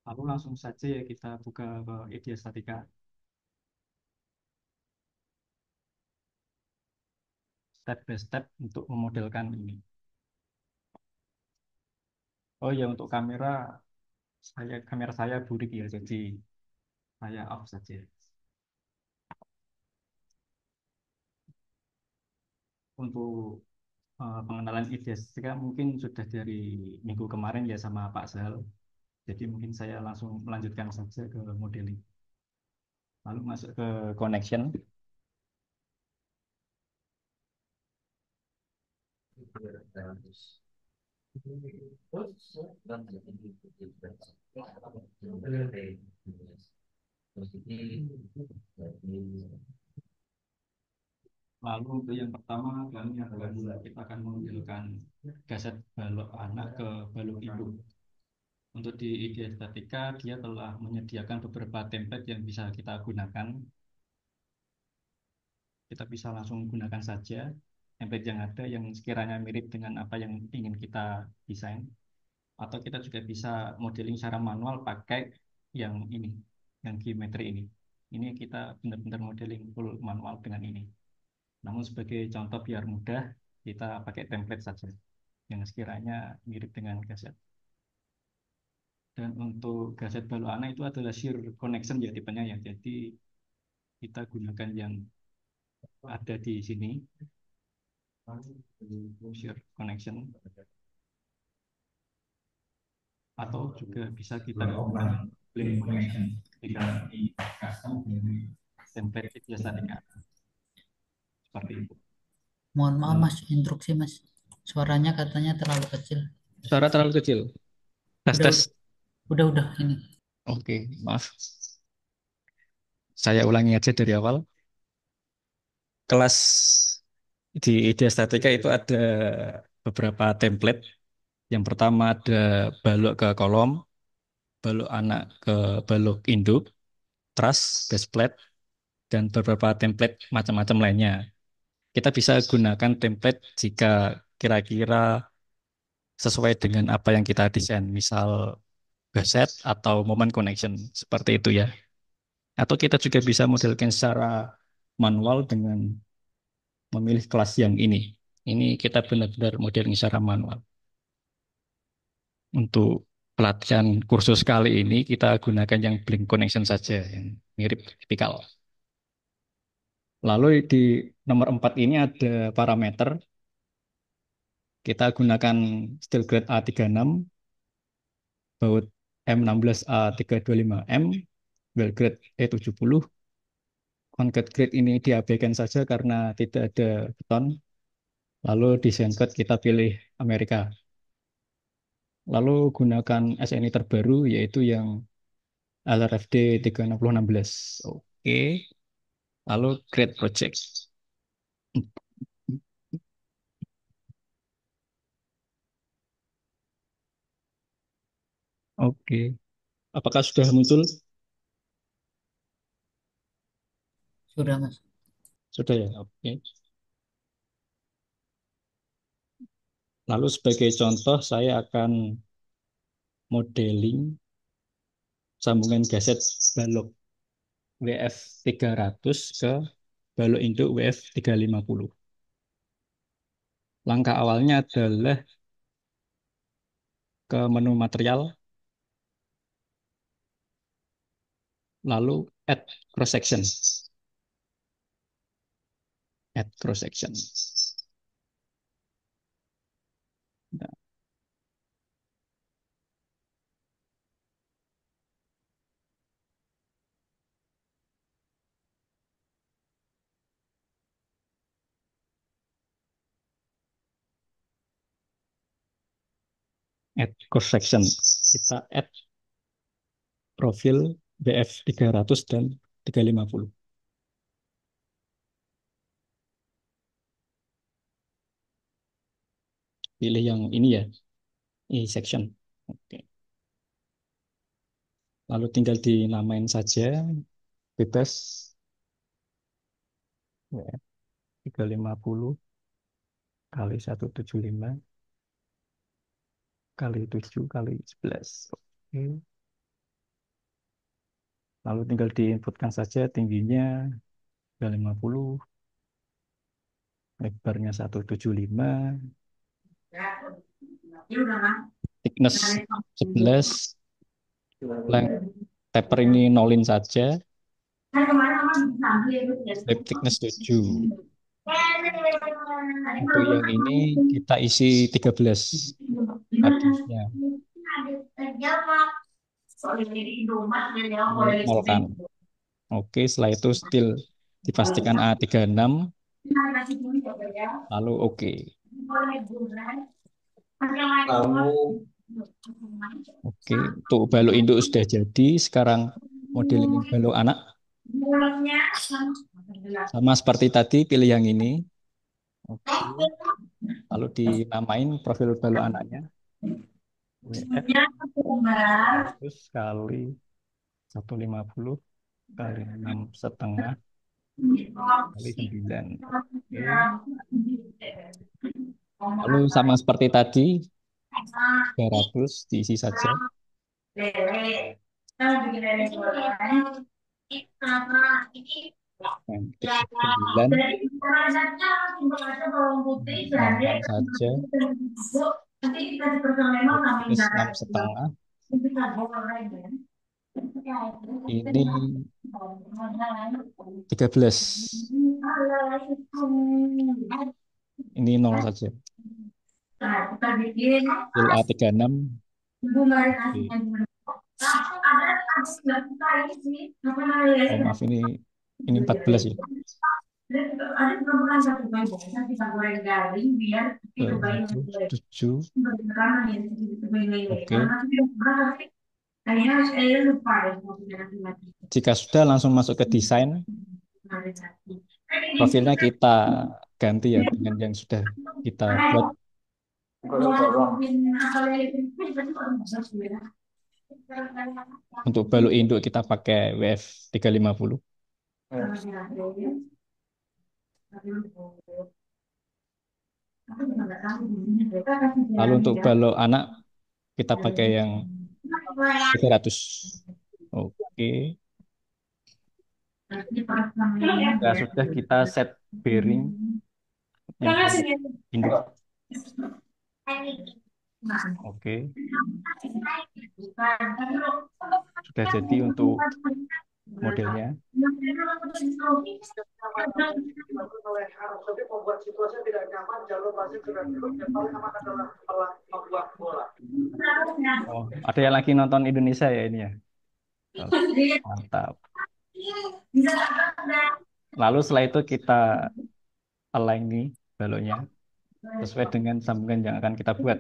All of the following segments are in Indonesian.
Lalu langsung saja ya kita buka ke Idea Statika step by step untuk memodelkan ini. Oh ya untuk kamera saya burik ya, jadi saya off saja. Untuk pengenalan Idea Statika mungkin sudah dari minggu kemarin ya sama Pak Sal. Jadi mungkin saya langsung melanjutkan saja ke modeling. Lalu masuk ke connection. Lalu untuk yang pertama kami adalah kita akan mengambilkan gaset balok anak ke balok induk. Untuk di IDE Statika dia telah menyediakan beberapa template yang bisa kita gunakan. Kita bisa langsung gunakan saja template yang ada yang sekiranya mirip dengan apa yang ingin kita desain. Atau kita juga bisa modeling secara manual pakai yang ini, yang geometri ini. Ini kita benar-benar modeling full manual dengan ini. Namun sebagai contoh biar mudah, kita pakai template saja yang sekiranya mirip dengan gaset. Dan untuk gaset Baluana itu adalah shear connection ya tipenya ya. Jadi kita gunakan yang ada di sini, shear connection, atau juga bisa kita gunakan blend connection jika di custom dari template itu statika seperti itu. Mohon maaf Hmm. Mas, instruksi Mas. Suaranya katanya terlalu kecil. Suara terlalu kecil. Tes Udah, tes. udah ini. Oke, maaf. Saya ulangi aja dari awal. Kelas di Idea Statika itu ada beberapa template. Yang pertama ada balok ke kolom, balok anak ke balok induk, truss, base plate, dan beberapa template macam-macam lainnya. Kita bisa gunakan template jika kira-kira sesuai dengan apa yang kita desain, misal gazette atau moment connection, seperti itu ya. Atau kita juga bisa modelkan secara manual dengan memilih kelas yang ini. Ini kita benar-benar modeling secara manual. Untuk pelatihan kursus kali ini kita gunakan yang blink connection saja, yang mirip tipikal. Lalu di nomor 4 ini ada parameter. Kita gunakan steel grade A36, baut M16A325M, well grade E70. Concrete grade ini diabaikan saja karena tidak ada beton. Lalu desain code kita pilih Amerika. Lalu gunakan SNI terbaru yaitu yang LRFD 36016. Oke. Lalu create project. Oke. Apakah sudah muncul? Sudah Mas. Sudah ya. Oke. Lalu sebagai contoh saya akan modeling sambungan gaset balok WF 300 ke balok induk WF 350. Langkah awalnya adalah ke menu material, lalu add cross section. Add cross section. Nah, add cross section. Kita add profil BF 300 dan 350. Pilih yang ini ya, ini section. Oke. Lalu tinggal dinamain saja, bebas WF 350 kali 175 kali 7 kali 11. Oke. Lalu tinggal diinputkan saja tingginya 350, lebarnya 175, thickness 11, length taper ini nolin saja, lip thickness 7. Untuk yang ini kita isi 13 radiusnya, nolkan. Oke, setelah itu still dipastikan A36, lalu oke. Oke, untuk balok induk sudah jadi. Sekarang modeling balok anak sama seperti tadi, pilih yang ini. Oke, lalu dinamain profil balok anaknya WF 100 kali 150 kali 6,5 kali 9. Oke, lalu sama seperti tadi 300 diisi saja. Yang titik 9 nolkan saja. Titik 6,5. Ini 13. Ini nol saja. Til A36. Oke. Oh maaf, ini 14 ya. 7. Oke. Jika sudah, langsung masuk ke desain. Profilnya kita ganti ya dengan yang sudah kita buat. Untuk balok induk kita pakai WF 350. Lalu untuk balok anak kita pakai yang 300. Oke. Ya sudah, kita set bearing yang balok induk. Oke. Sudah jadi untuk modelnya. Oh, ada yang lagi nonton Indonesia ya ini ya. Oke, mantap. Lalu setelah itu kita align nih baloknya sesuai dengan sambungan yang akan kita buat.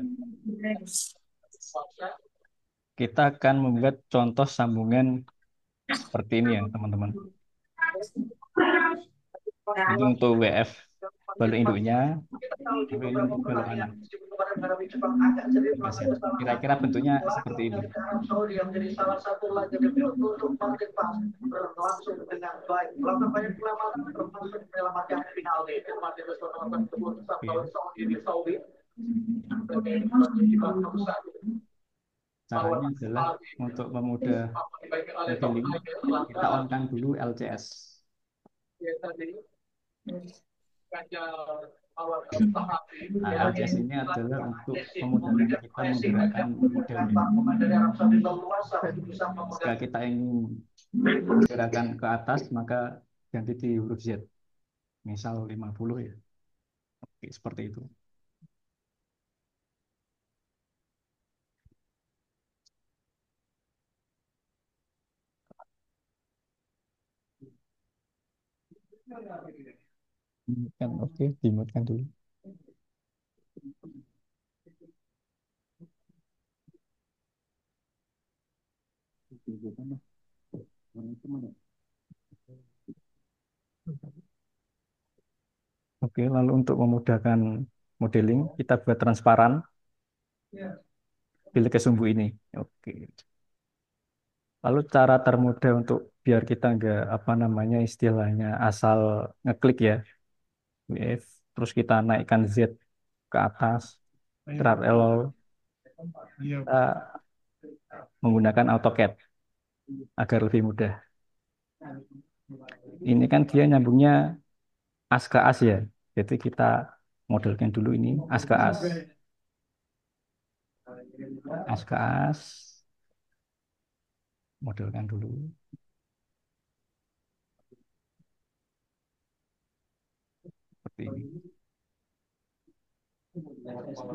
Kita akan membuat contoh sambungan seperti ini ya, teman-teman. Ini untuk WF balok induknya, lalu ini untuk balok anak. Bebas ya. Kira-kira bentuknya seperti ini. Oke. Caranya adalah untuk memudah modeling, kita on-kan dulu LCS. Nah, LCS ini adalah untuk memudahkan kita menggerakkan modelnya. Jika kita ingin menggerakkan ke atas, maka ganti di huruf Z. Misal 50 ya. Oke, seperti itu. Oke, dimutkan dulu. Oke, lalu untuk memudahkan modeling, kita buat transparan. Pilih ke sumbu ini. Oke. Lalu cara termudah untuk biar kita nggak apa namanya istilahnya asal ngeklik ya, WF, terus kita naikkan Z ke atas, Start Allow, kita menggunakan AutoCAD agar lebih mudah. Ini kan dia nyambungnya as ke as ya. Jadi kita modelkan dulu ini as ke as. As ke as, modelkan dulu seperti ini.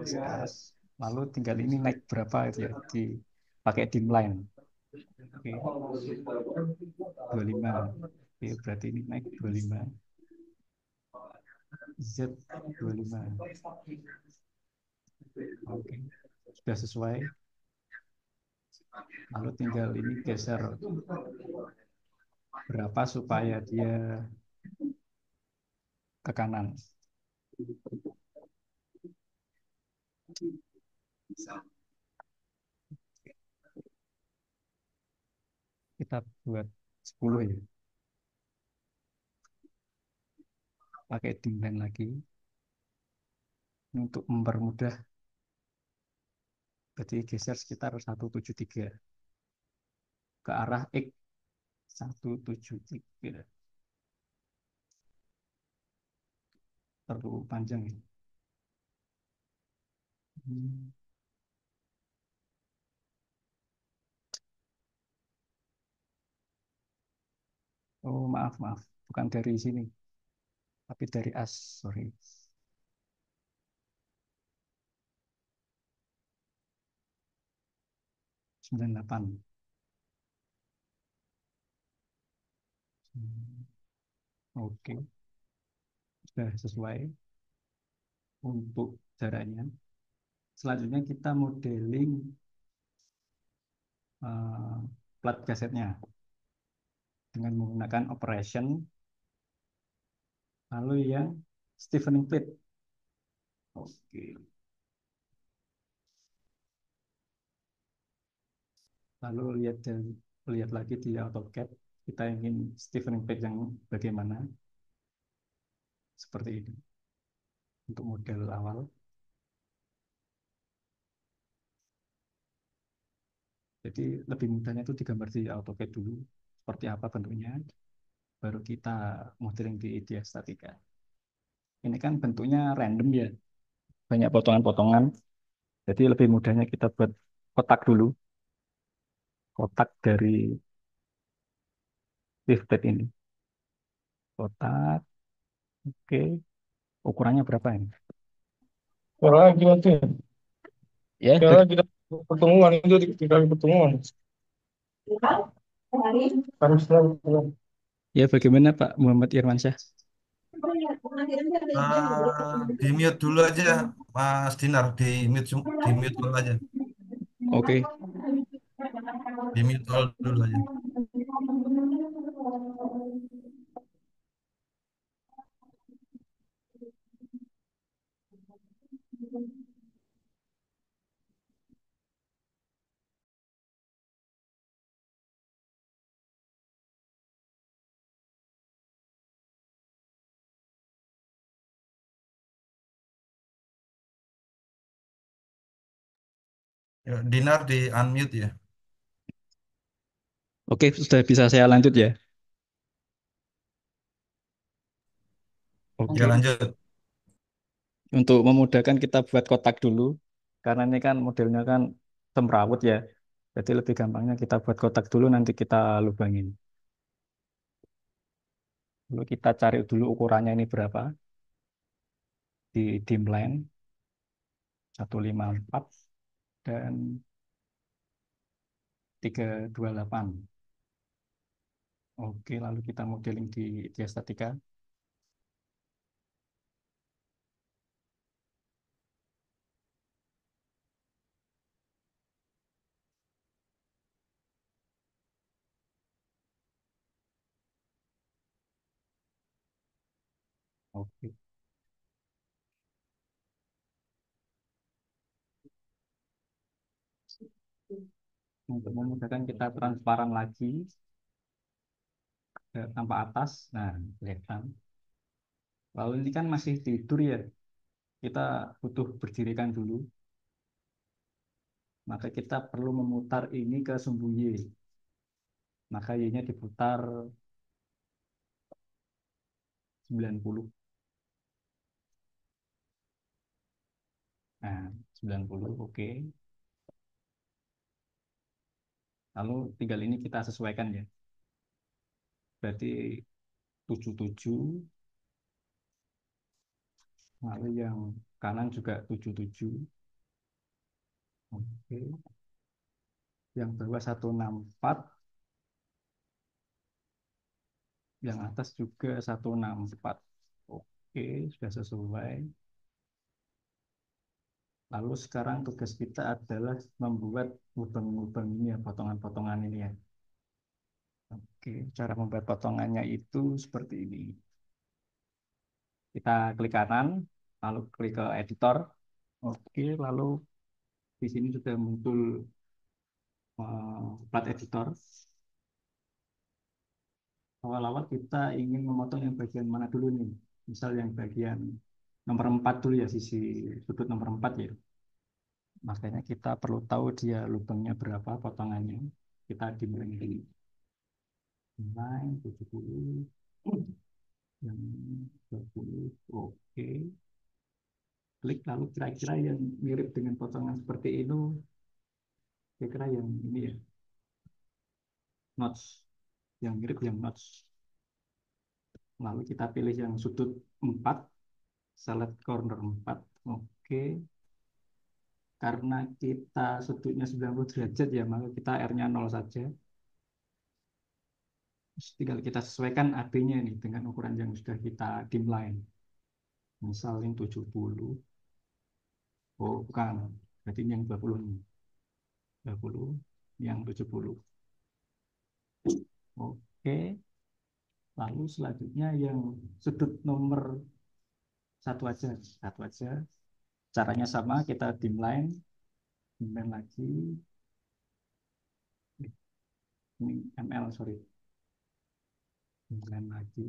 As ke as. Lalu tinggal ini naik berapa itu ya, dipakai dim line. Oke, 25. Oke, berarti ini naik 25. Z 25. Oke, sudah sesuai. Lalu tinggal ini geser berapa supaya dia ke kanan. Kita buat 10 ya. Pakai dim line lagi. Ini untuk mempermudah, berarti geser sekitar 173 ke arah X 173. Terlalu panjang ya. Hmm. Oh, maaf, maaf. Bukan dari sini, tapi dari as. Sorry. 98. Hmm. Oke, sudah sesuai untuk jaraknya. Selanjutnya kita modeling eh, plat kasetnya dengan menggunakan operation, lalu yang stiffening plate. Oke, lalu lihat lagi di AutoCAD, kita ingin stiffening plate yang bagaimana, seperti ini untuk model awal. Jadi lebih mudahnya itu digambar di AutoCAD dulu seperti apa bentuknya, baru kita modeling di IDEA Statika. Ini kan bentuknya random ya, banyak potongan-potongan. Jadi lebih mudahnya kita buat kotak dulu, kotak dari lift ini. Kotak, oke. Ukurannya berapa ini? Soalnya gimana tuh? Ya, Soalnya kita pertemuan itu di kali pertemuan. Harusnya ya bagaimana Pak Muhammad Irwansyah? Di mute dulu aja, Mas Dinar. Di mute all aja. Oke, Di mute all dulu aja. Ya, Dinar di unmute ya. oke, sudah bisa saya lanjut ya. Ya Oke, lanjut. untuk memudahkan kita buat kotak dulu, karena ini kan modelnya kan semrawut ya. Jadi lebih gampangnya kita buat kotak dulu, nanti kita lubangin. Lalu kita cari dulu ukurannya ini berapa di dimline 154 dan 328. Oke, lalu kita modeling di Diastatika. Oke, untuk memudahkan kita transparan lagi tanpa atas. Nah, kelihatan. Lalu ini kan masih tidur ya. Kita butuh berdirikan dulu. Maka kita perlu memutar ini ke sumbu Y. Maka Y-nya diputar 90. Nah, 90, oke. Lalu tinggal ini kita sesuaikan ya. Berarti 77, lalu yang kanan juga 77. Oke. Yang bawah 164, yang atas juga 164. Oke, sudah sesuai. Lalu sekarang tugas kita adalah membuat lubang-lubang ini ya, potongan-potongan ini ya. Oke, cara membuat potongannya itu seperti ini. Kita klik kanan, lalu klik ke editor. Oke, lalu di sini sudah muncul plat editor. Awal-awal kita ingin memotong yang bagian mana dulu nih? Misal yang bagian nomor 4 dulu ya, sisi sudut nomor 4 ya. Makanya kita perlu tahu dia lubangnya berapa potongannya. Kita dimulai dari nilai 70, yang 20, oke. Klik lalu kira-kira yang mirip dengan potongan seperti itu, kira-kira yang ini ya, notch. Yang mirip yang notch. Lalu kita pilih yang sudut 4, select corner 4, oke. Karena kita sudutnya 90 derajat ya, maka kita R-nya 0 saja. Terus tinggal kita sesuaikan AB-nya ini dengan ukuran yang sudah kita dimline. Misal ini 70. Oh, bukan. Berarti ini yang 20 ini. 20, yang 70. Oke. Lalu selanjutnya yang sudut nomor satu aja. Satu aja. Caranya sama, kita dimline lagi. Ini ML, sorry. Dimline lagi.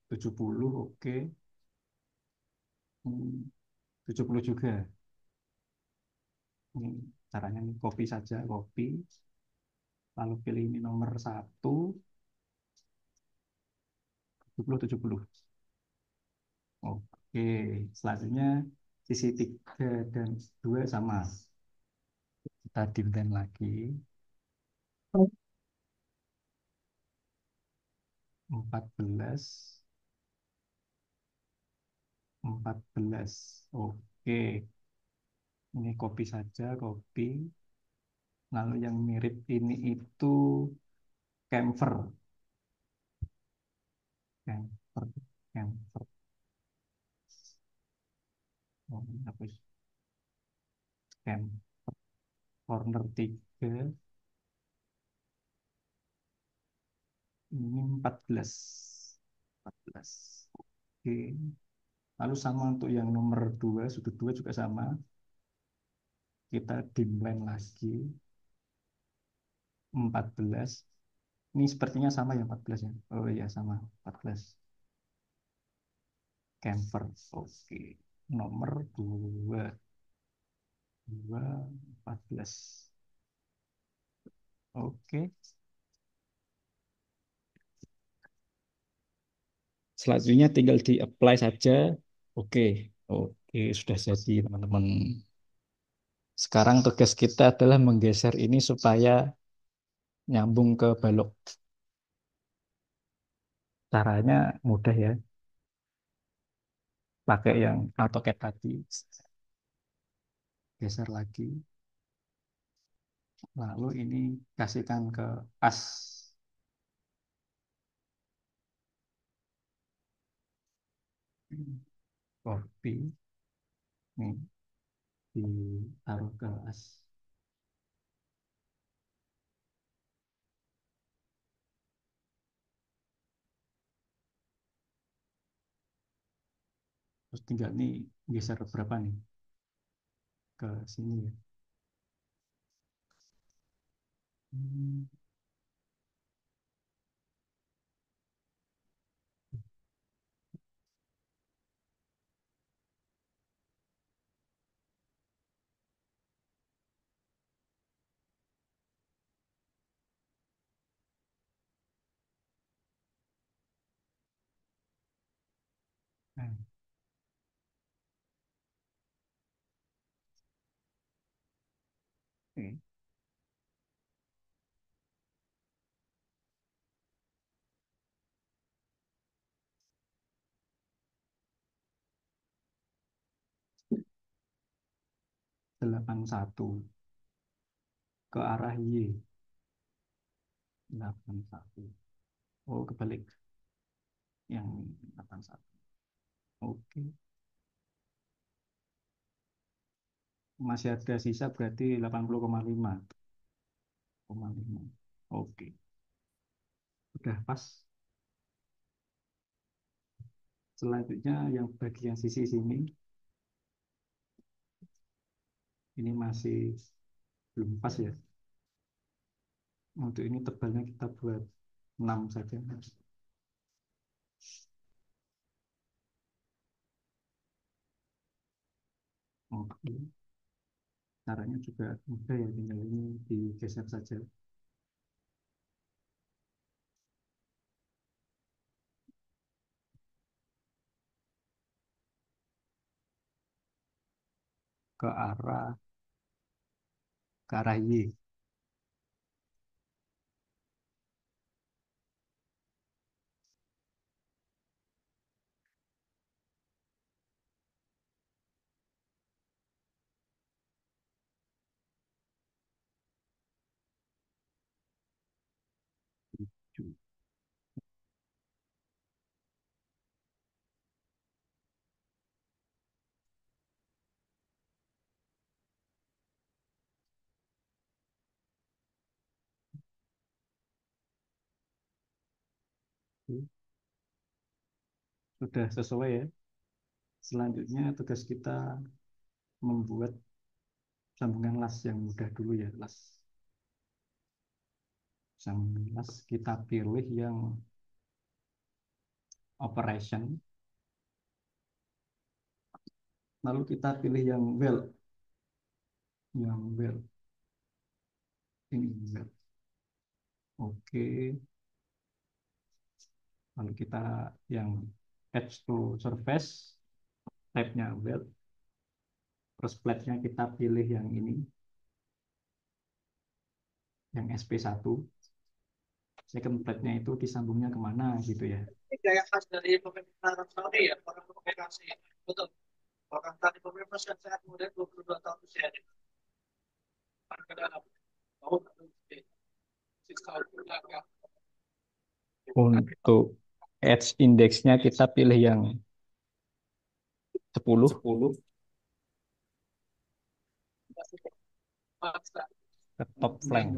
70, oke. 70 juga. Ini caranya nih, copy saja, copy. Lalu pilih ini nomor 1, 70, 70. Oke, selanjutnya sisi 3 dan 2 sama. Kita dimden lagi. 14, 14. Oke, ini copy saja, copy. Lalu yang mirip ini itu camfer. Camfer, camfer. Oh, ini hapus. Camfer, corner 3. Ini 14. 14. Oke. Lalu sama untuk yang nomor 2, sudut 2 juga sama. Kita dimline lagi. 14. Ini sepertinya sama ya 14 ya. Oh iya sama 14. Camper. Oke. Nomor 2. 2, 14. Oke. Selanjutnya tinggal di apply saja. Oke. Oke, sudah jadi teman-teman. Sekarang tugas kita adalah menggeser ini supaya nyambung ke balok. Caranya mudah ya. Pakai yang AutoCAD tadi. Geser lagi. Lalu ini kasihkan ke as. Copy. Nih, ditaruh ke as. Terus tinggal nih geser berapa nih ke sini ya. Hmm, Nah, oke. 81 ke arah Y. 81. Oh, kebalik. Yang 81. Oke. Masih ada sisa berarti 80,5. Koma lima. Oke. Udah pas. Selanjutnya yang bagian sisi sini. Ini masih belum pas ya. Untuk ini tebalnya kita buat 6 saja. Oke. Caranya juga mudah ya, tinggal ini digeser saja ke arah Y. Sudah sesuai ya. Selanjutnya tugas kita membuat sambungan las yang mudah dulu ya. Sambungan las kita pilih yang operation. Lalu kita pilih yang well. Yang well. Ini well. Oke. Lalu kita yang edge to surface. Type-nya well. Terus plate-nya kita pilih yang ini. Yang SP1. Second plate-nya itu disambungnya kemana gitu ya. Ini gaya khas dari pemerintah Arab Saudi ya, orang komunikasi. Betul. Orang tadi pemerintah sehat kemudian 22 tahun usia ini. Ke dalam. Tahun Untuk edge index-nya kita pilih yang 10 ke top flank.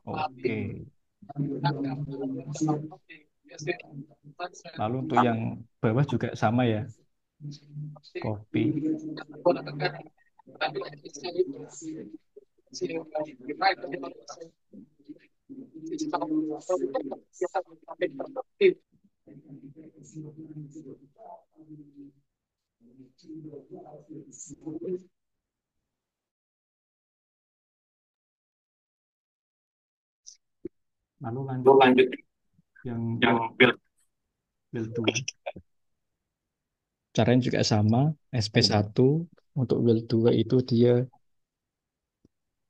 Oke. Lalu untuk yang bawah juga sama ya. Copy. Lalu lanjut yang build 2. Caranya juga sama, SP1 untuk build 2 itu dia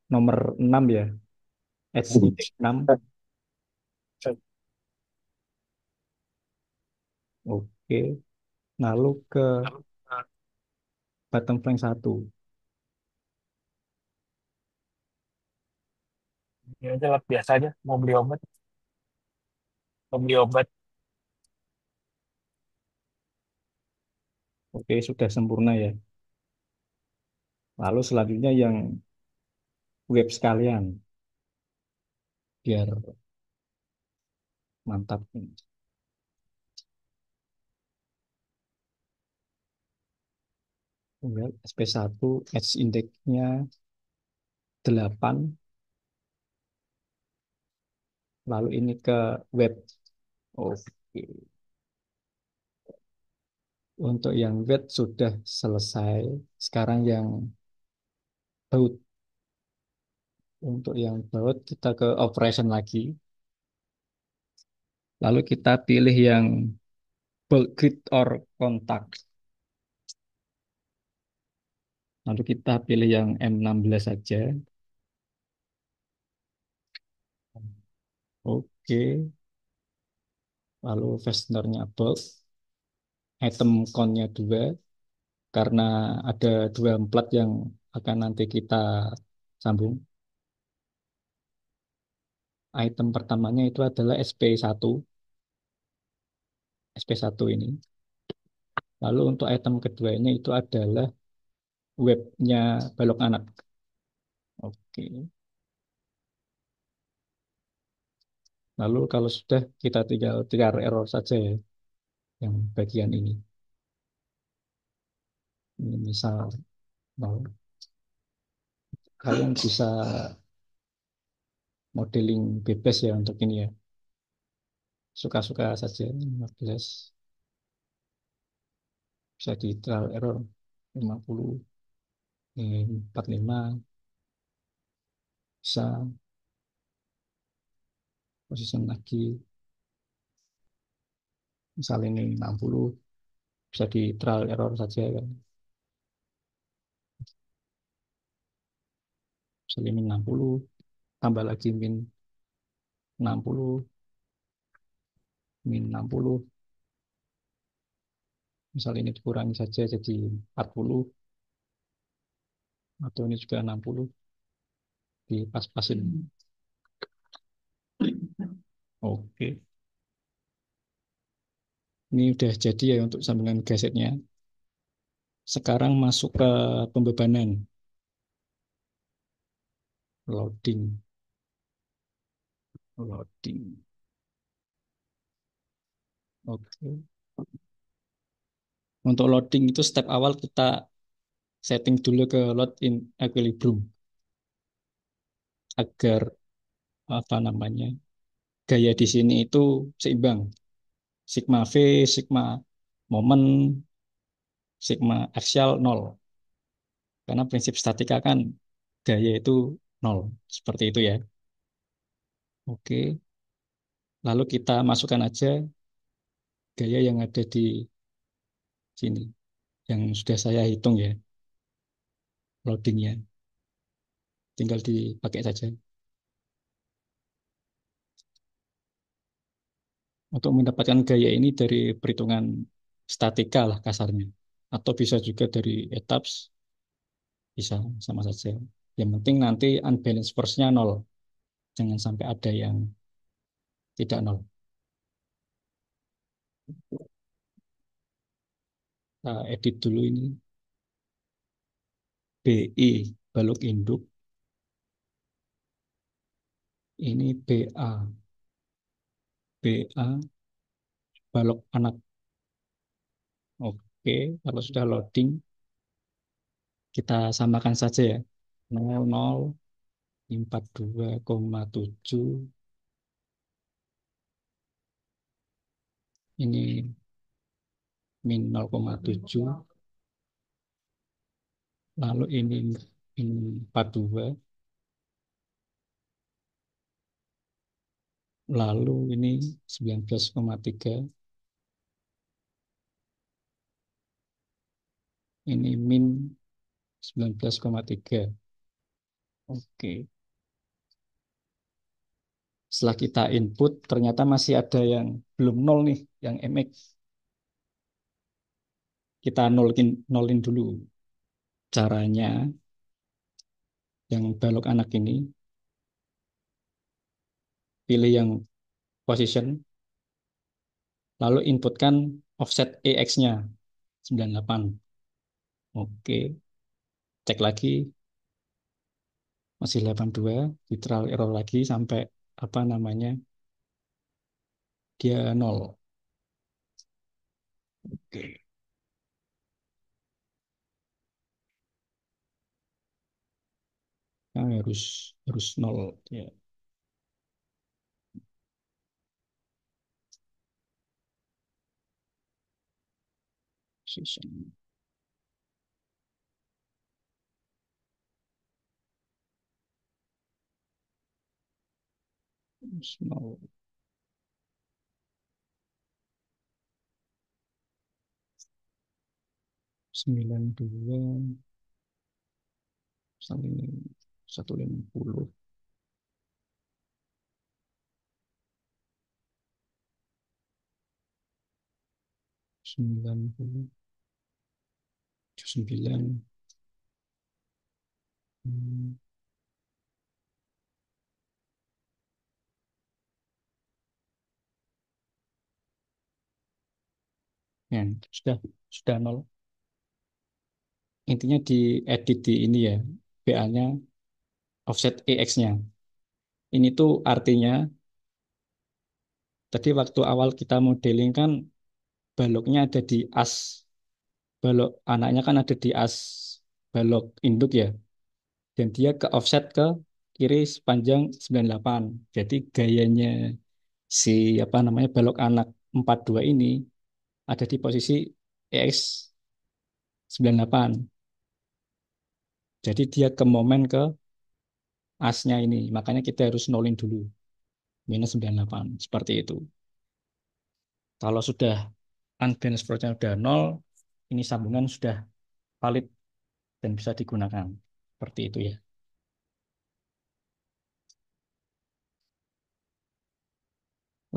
nomor 6 ya. Edge index 6. Oke. Lalu ke bottom flank 1. Ya aja lah, biasa aja. Mau beli obat. Mau beli obat. Oke, sudah sempurna ya. Lalu selanjutnya yang web sekalian. Biar mantap. Well, SP1 edge index-nya 8. Lalu ini ke web. Oke. Untuk yang web sudah selesai. Sekarang yang baut. Untuk yang baut kita ke operation lagi. Lalu kita pilih yang bulk grid or contact. Lalu kita pilih yang M16 saja. Oke, lalu fastenernya bulk, item count-nya 2, karena ada 2 plat yang akan nanti kita sambung. Item pertamanya itu adalah SP1, SP1 ini. Lalu untuk item keduanya itu adalah webnya balok anak. Oke. Lalu kalau sudah kita tinggal trial error saja ya, yang bagian ini. Ini misal nol. Kalian bisa modeling bebas ya untuk ini ya. Suka-suka saja 15. Bisa di trial error 50, 45, bisa position lagi. Misal ini 60, bisa di trial error saja kan. Misal ini 60, tambah lagi min 60, min 60. Misal ini dikurangi saja jadi 40, atau ini juga 60, dipas-pasin. Oke, ini udah jadi ya untuk sambungan gasetnya. Sekarang masuk ke pembebanan, loading, loading. Oke. Untuk loading itu step awal kita setting dulu ke load in equilibrium agar apa namanya gaya di sini itu seimbang. Sigma V, sigma momen, sigma aksial 0. Karena prinsip statika kan gaya itu 0. Seperti itu ya. Oke. Lalu kita masukkan aja gaya yang ada di sini. Yang sudah saya hitung ya, loadingnya. Tinggal dipakai saja. Untuk mendapatkan gaya ini dari perhitungan statika lah kasarnya. Atau bisa juga dari etaps, bisa sama saja. Yang penting nanti unbalanced force-nya 0. Jangan sampai ada yang tidak 0. Kita edit dulu ini. BI, balok induk. Ini BA. BA, balok anak. Oke, kalau sudah loading, kita samakan saja ya. 00, 42,7. Ini min 0,7. Lalu ini 42. Lalu ini 19,3. Ini min 19,3. Oke. Setelah kita input, ternyata masih ada yang belum nol nih, yang MX. Kita nolin dulu. Caranya, yang balok anak ini, pilih yang position, lalu inputkan offset EX-nya, 98. Oke, cek lagi, masih 82, di trial error lagi sampai apa namanya, dia nol. Oke, nah, harus nol ya. Position. Harus nol. 92 saling 150. 90 9. Hmm, ya, sudah nol. Intinya di edit di ini ya, BA-nya offset EX-nya. Ini tuh artinya tadi waktu awal kita modeling kan baloknya ada di as, balok anaknya kan ada di as balok induk ya, dan dia ke offset ke kiri sepanjang 98. Jadi gayanya si apa namanya balok anak 42 ini ada di posisi EX 98. Jadi dia ke momen ke asnya ini, makanya kita harus nolin dulu minus 98 seperti itu. Kalau sudah unbalanced approach-nya sudah nol, ini sambungan sudah valid dan bisa digunakan. Seperti itu ya.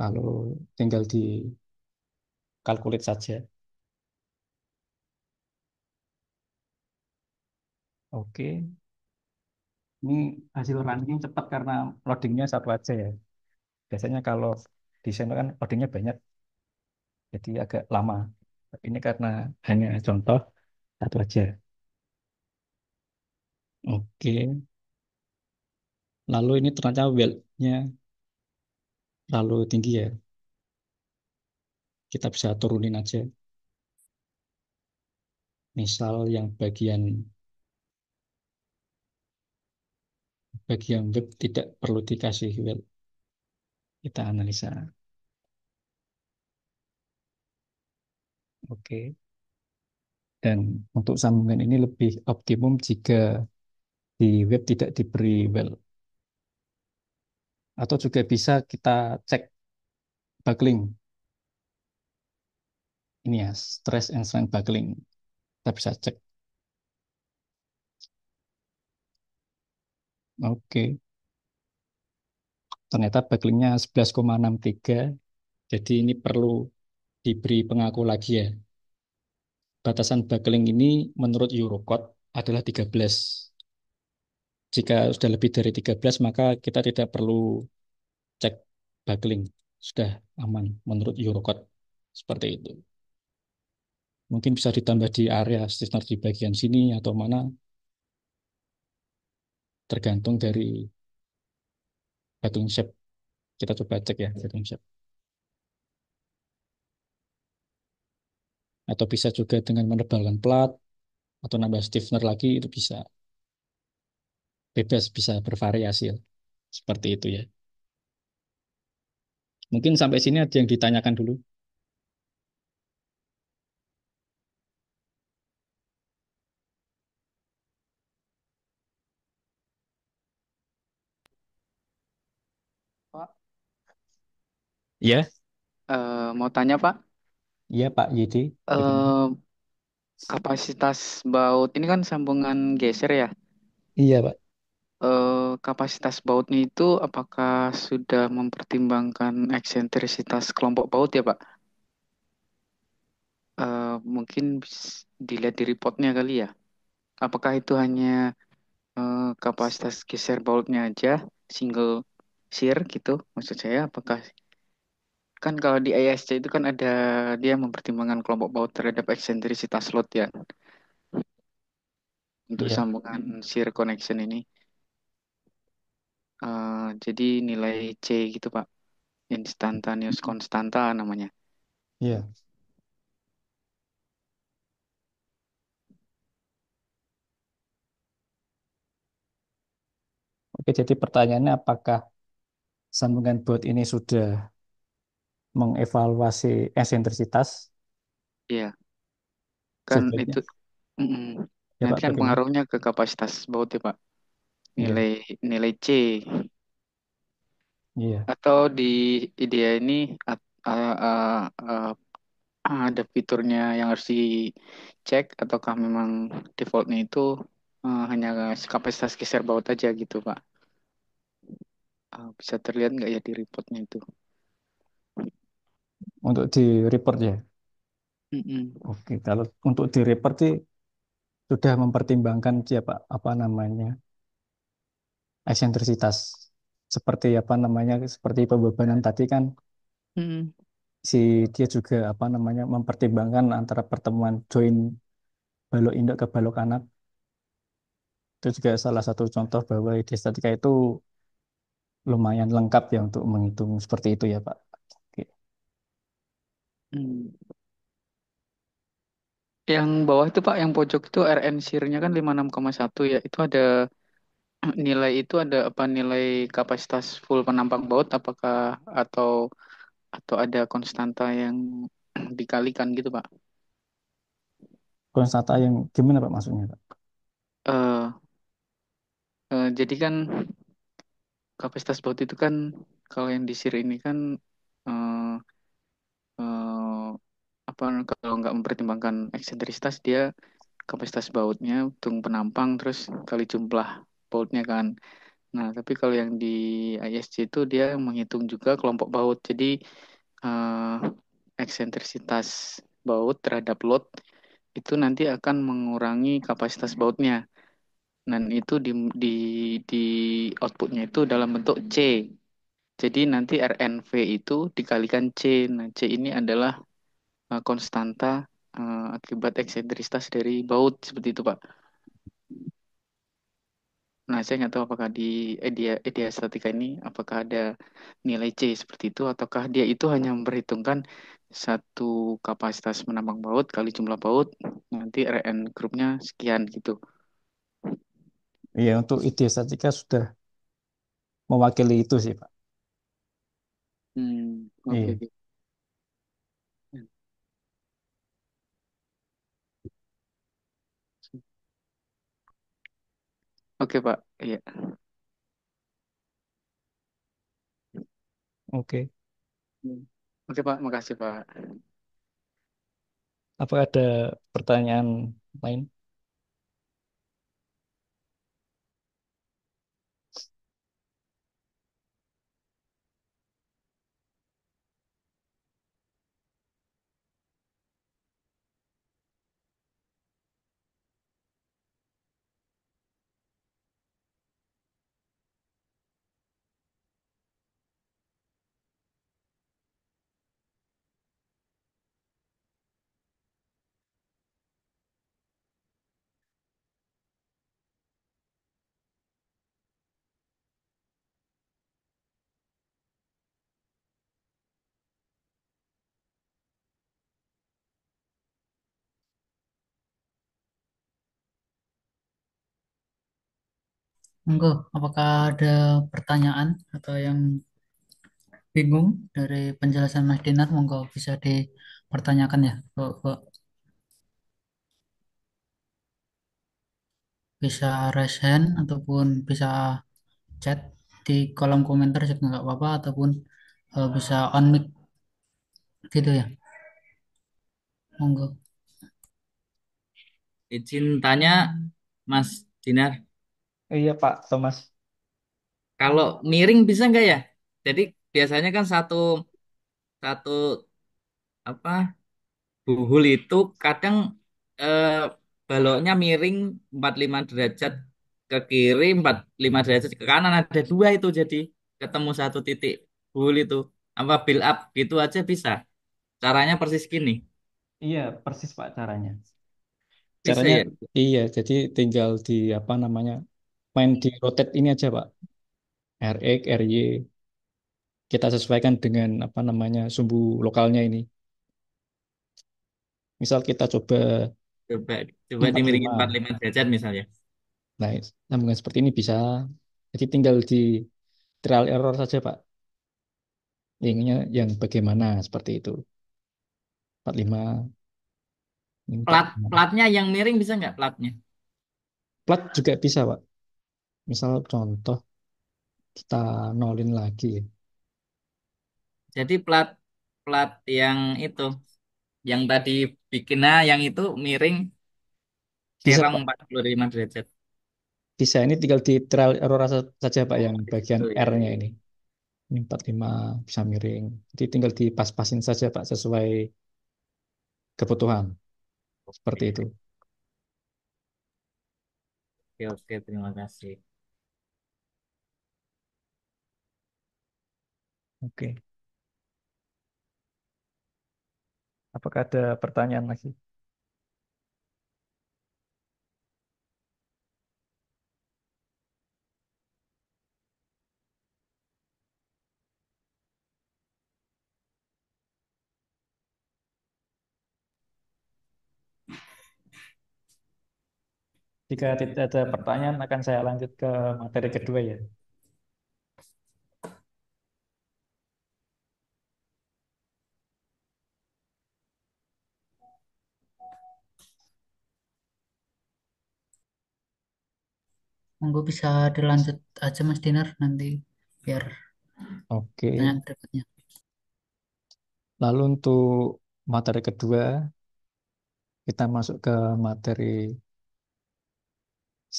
Lalu tinggal dikalkulit saja. Oke, ini hasil running cepat karena loadingnya satu aja ya. Biasanya kalau desain kan loadingnya banyak, jadi agak lama. Tapi ini karena hanya contoh satu aja. Oke, lalu ini ternyata weldnya terlalu tinggi ya. Kita bisa turunin aja. Misal yang bagian web tidak perlu dikasih weld. Kita analisa. Oke. Dan untuk sambungan ini lebih optimum jika di web tidak diberi weld. Atau juga bisa kita cek buckling. Ini ya, stress and strain buckling. Kita bisa cek. Oke. Ternyata bucklingnya 11,63. Jadi ini perlu diberi pengaku lagi ya. Batasan buckling ini menurut Eurocode adalah 13. Jika sudah lebih dari 13, maka kita tidak perlu cek buckling. Sudah aman menurut Eurocode. Seperti itu. Mungkin bisa ditambah di area stiffener di bagian sini atau mana, tergantung dari batuing shape. Kita coba cek ya batuing shape. Atau bisa juga dengan menebalkan plat atau nambah stiffener lagi itu bisa. Bebas bisa bervariasi ya. Seperti itu ya. Mungkin sampai sini ada yang ditanyakan dulu. Pak, Ya, mau tanya Pak, iya Pak Yudi. Bagaimana? eh, kapasitas baut ini kan sambungan geser ya. Iya Pak. Kapasitas bautnya itu apakah sudah mempertimbangkan eksentrisitas kelompok baut ya Pak? Mungkin dilihat di reportnya kali ya. Apakah itu hanya kapasitas geser bautnya aja, single shear gitu? Maksud saya, apakah kan kalau di ISC itu kan ada dia mempertimbangkan kelompok baut terhadap eksentrisitas load ya untuk Iya, sambungan shear connection ini. Jadi nilai C gitu Pak, instantaneous constanta namanya. iya. Oke, jadi pertanyaannya apakah sambungan bot ini sudah mengevaluasi eksentrisitas? Iya, kan Jawabannya, itu mm-mm. ya Nanti Pak, kan bagaimana? pengaruhnya ke kapasitas baut ya Pak. Iya, Nilai nilai C iya, atau di idea ini at- uh, uh, uh, ada fiturnya yang harus dicek ataukah memang defaultnya itu hanya kapasitas geser baut aja gitu, Pak? Bisa terlihat nggak ya di reportnya itu? Untuk di report ya. Mm-mm. Oke, kalau untuk di report sih sudah mempertimbangkan siapa apa namanya eksentrisitas seperti apa namanya seperti pembebanan tadi kan Mm-mm. si dia juga apa namanya mempertimbangkan antara pertemuan join balok induk ke balok anak itu juga salah satu contoh bahwa ideostatika itu lumayan lengkap ya untuk menghitung seperti itu ya Pak. Oke. Mm. Yang bawah itu Pak, yang pojok itu RN SIR-nya kan 56,1 ya. Itu ada nilai itu ada apa nilai kapasitas full penampang baut apakah atau atau ada konstanta yang dikalikan gitu Pak? Konstanta yang gimana Pak maksudnya Pak? Eh jadi kan kapasitas baut itu kan kalau yang di SIR ini kan eh eh, apa kalau nggak mempertimbangkan eksentrisitas dia kapasitas bautnya hitung penampang terus kali jumlah bautnya kan. Nah, tapi kalau yang di ISC itu dia menghitung juga kelompok baut. Jadi eh, eksentrisitas baut terhadap load itu nanti akan mengurangi kapasitas bautnya. Dan itu di outputnya itu dalam bentuk C. Jadi nanti RNV itu dikalikan C. Nah, C ini adalah konstanta akibat eksentrisitas dari baut seperti itu, Pak. Nah, saya nggak tahu apakah di idea statika ini apakah ada nilai C seperti itu ataukah dia itu hanya memperhitungkan satu kapasitas menambang baut kali jumlah baut nanti RN grupnya sekian gitu. Iya untuk ideostatika sudah mewakili itu sih Pak. Oke, Iya, oke. Oke, Pak. Iya. oke. Hmm. Oke, Pak. Makasih, Pak. Apa ada pertanyaan lain? Monggo, apakah ada pertanyaan atau yang bingung dari penjelasan Mas Dinar? Monggo bisa dipertanyakan ya. Bisa raise hand ataupun bisa chat di kolom komentar juga nggak apa-apa ataupun bisa on mic gitu ya. Monggo. Izin tanya, Mas Dinar, Iya Pak Thomas. kalau miring bisa nggak ya? Jadi biasanya kan satu satu apa buhul itu kadang eh, baloknya miring 45 derajat ke kiri, 45 derajat ke kanan, ada dua itu jadi ketemu satu titik buhul itu. Apa build up gitu aja bisa. Caranya persis gini. Iya persis Pak caranya. Bisa Caranya ya? iya jadi tinggal di apa namanya main di rotate ini aja Pak. RX, RY kita sesuaikan dengan apa namanya sumbu lokalnya ini. Misal kita coba Coba coba dimiringin 45. 45 derajat misalnya. Nah, sambungan seperti ini bisa. Jadi tinggal di trial error saja, Pak. Inginnya yang bagaimana seperti itu. 45, ini Plat 45. platnya yang miring bisa nggak platnya? Plat juga bisa, Pak. Misal contoh kita nolin lagi. Jadi plat plat yang itu Yang tadi bikin, nah yang itu miring Bisa serong Pak. 45 derajat. Bisa ini tinggal di trial error saja Pak Oh, yang di bagian situ ya. R-nya ini. Ini 45 bisa miring. Jadi tinggal dipas-pasin saja Pak sesuai kebutuhan. Seperti itu. Oke, oke, terima kasih. Oke. Apakah ada pertanyaan lagi? Jika tidak ada pertanyaan, akan saya lanjut ke materi kedua ya. Monggo bisa dilanjut aja Mas Dinar nanti biar Oke. tanya berikutnya. Lalu untuk materi kedua, kita masuk ke materi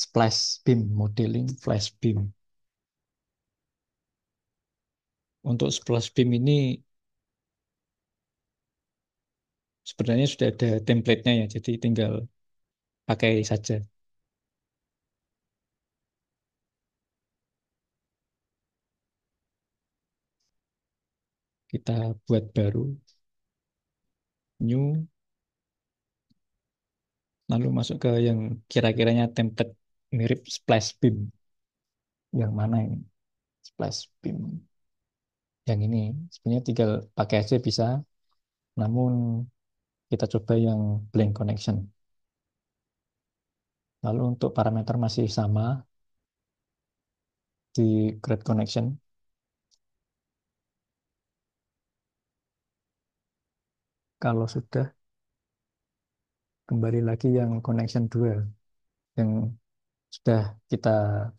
splash beam, modeling flash beam. Untuk splash beam ini sebenarnya sudah ada template-nya ya, jadi tinggal pakai saja. Kita buat baru, new, lalu masuk ke yang kira-kiranya template mirip splash beam. Yang mana ini? Splash beam. Yang ini sebenarnya tinggal pakai aja bisa, namun kita coba yang blank connection. Lalu untuk parameter masih sama di create connection. Kalau sudah, kembali lagi yang connection 2 yang sudah kita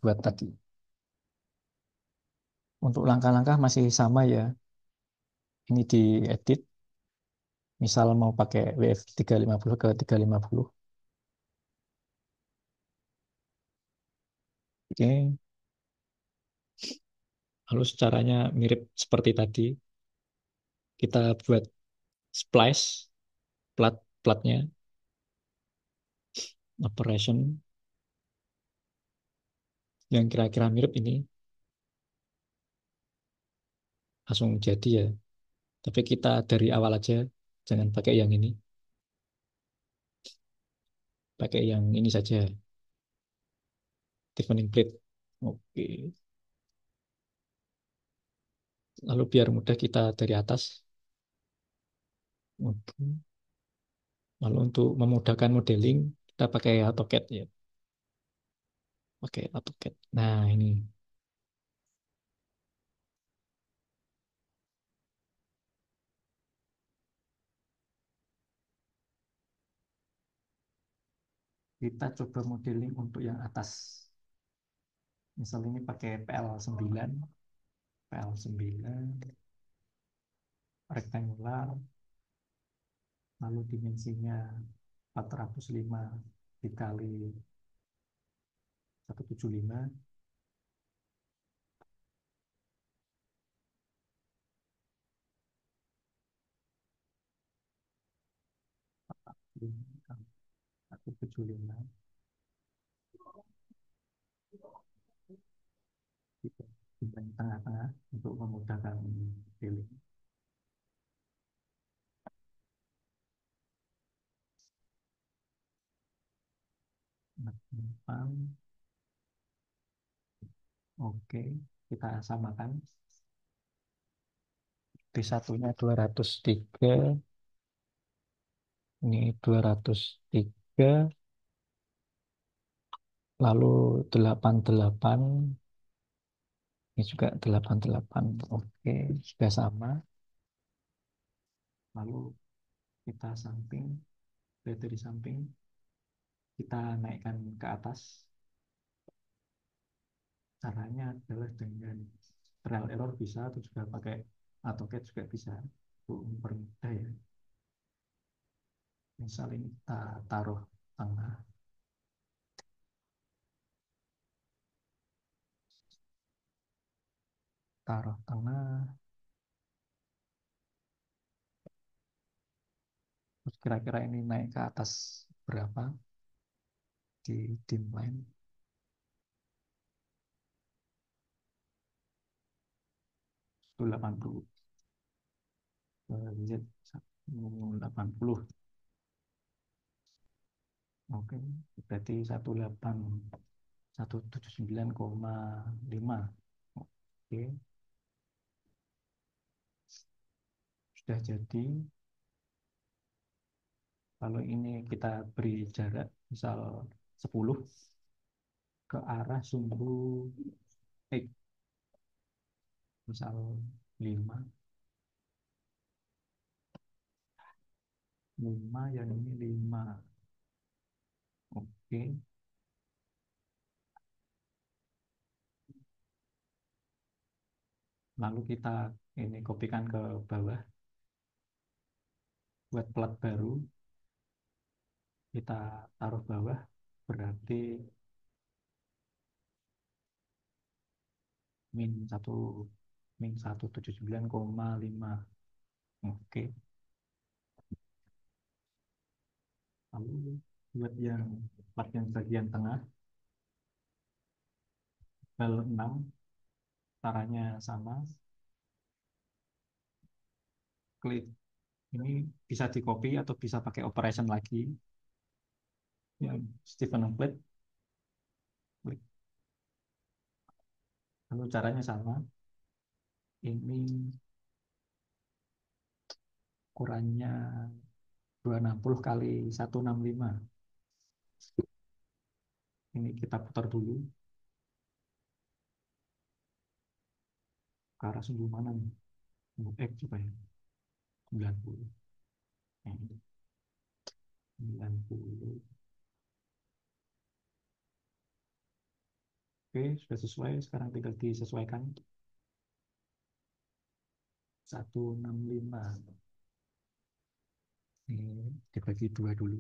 buat tadi. Untuk langkah-langkah masih sama ya. Ini diedit. Misal mau pakai WF 350 ke 350. Oke. Lalu caranya mirip seperti tadi. Kita buat splice platnya operation yang kira-kira mirip ini langsung jadi ya. Tapi kita dari awal aja jangan pakai yang ini. Pakai yang ini saja. Defining plate. Oke. Lalu biar mudah kita dari atas. Oke. Lalu untuk memudahkan modeling, kita pakai AutoCAD ya. Pakai AutoCAD. Nah, ini kita coba modeling untuk yang atas. Misal ini pakai PL9, PL9, rectangular, lalu dimensinya 405 dikali 175. Kali 175. Kita simpan di tengah-tengah untuk memudahkan modeling. Nah, depan. Oke, kita samakan. D satunya 203, ini 203, lalu 88, ini juga 88. Oke, sudah sama. Lalu kita samping, dari samping, kita naikkan ke atas. Caranya adalah dengan trial error bisa, atau juga pakai AutoCAD juga bisa untuk mempermudah ya. Misal ini kita taruh tengah, taruh tengah, terus kira-kira ini naik ke atas berapa di dim line? 180. Z 180. Oke, berarti 179,5. Oke, sudah jadi. Kalau ini kita beri jarak misal 10 ke arah sumbu X, misal 5, 5 yang ini 5. Oke, lalu kita ini kopikan ke bawah, buat plat baru, kita taruh bawah, berarti min 1, min 179,5. Oke, lalu buat yang plat yang bagian tengah, bal 6, caranya sama, klik. Ini bisa di copy atau bisa pakai operation lagi. Yang Stephen Plate, klik. Lalu caranya sama. Ini ukurannya 260 kali 165. Ini kita putar dulu ke arah sumbu mana nih? Sumbu X coba ya. 90. Nah, ini 90. Oke, sudah sesuai. Sekarang tinggal disesuaikan. 165. Ini dibagi dua dulu.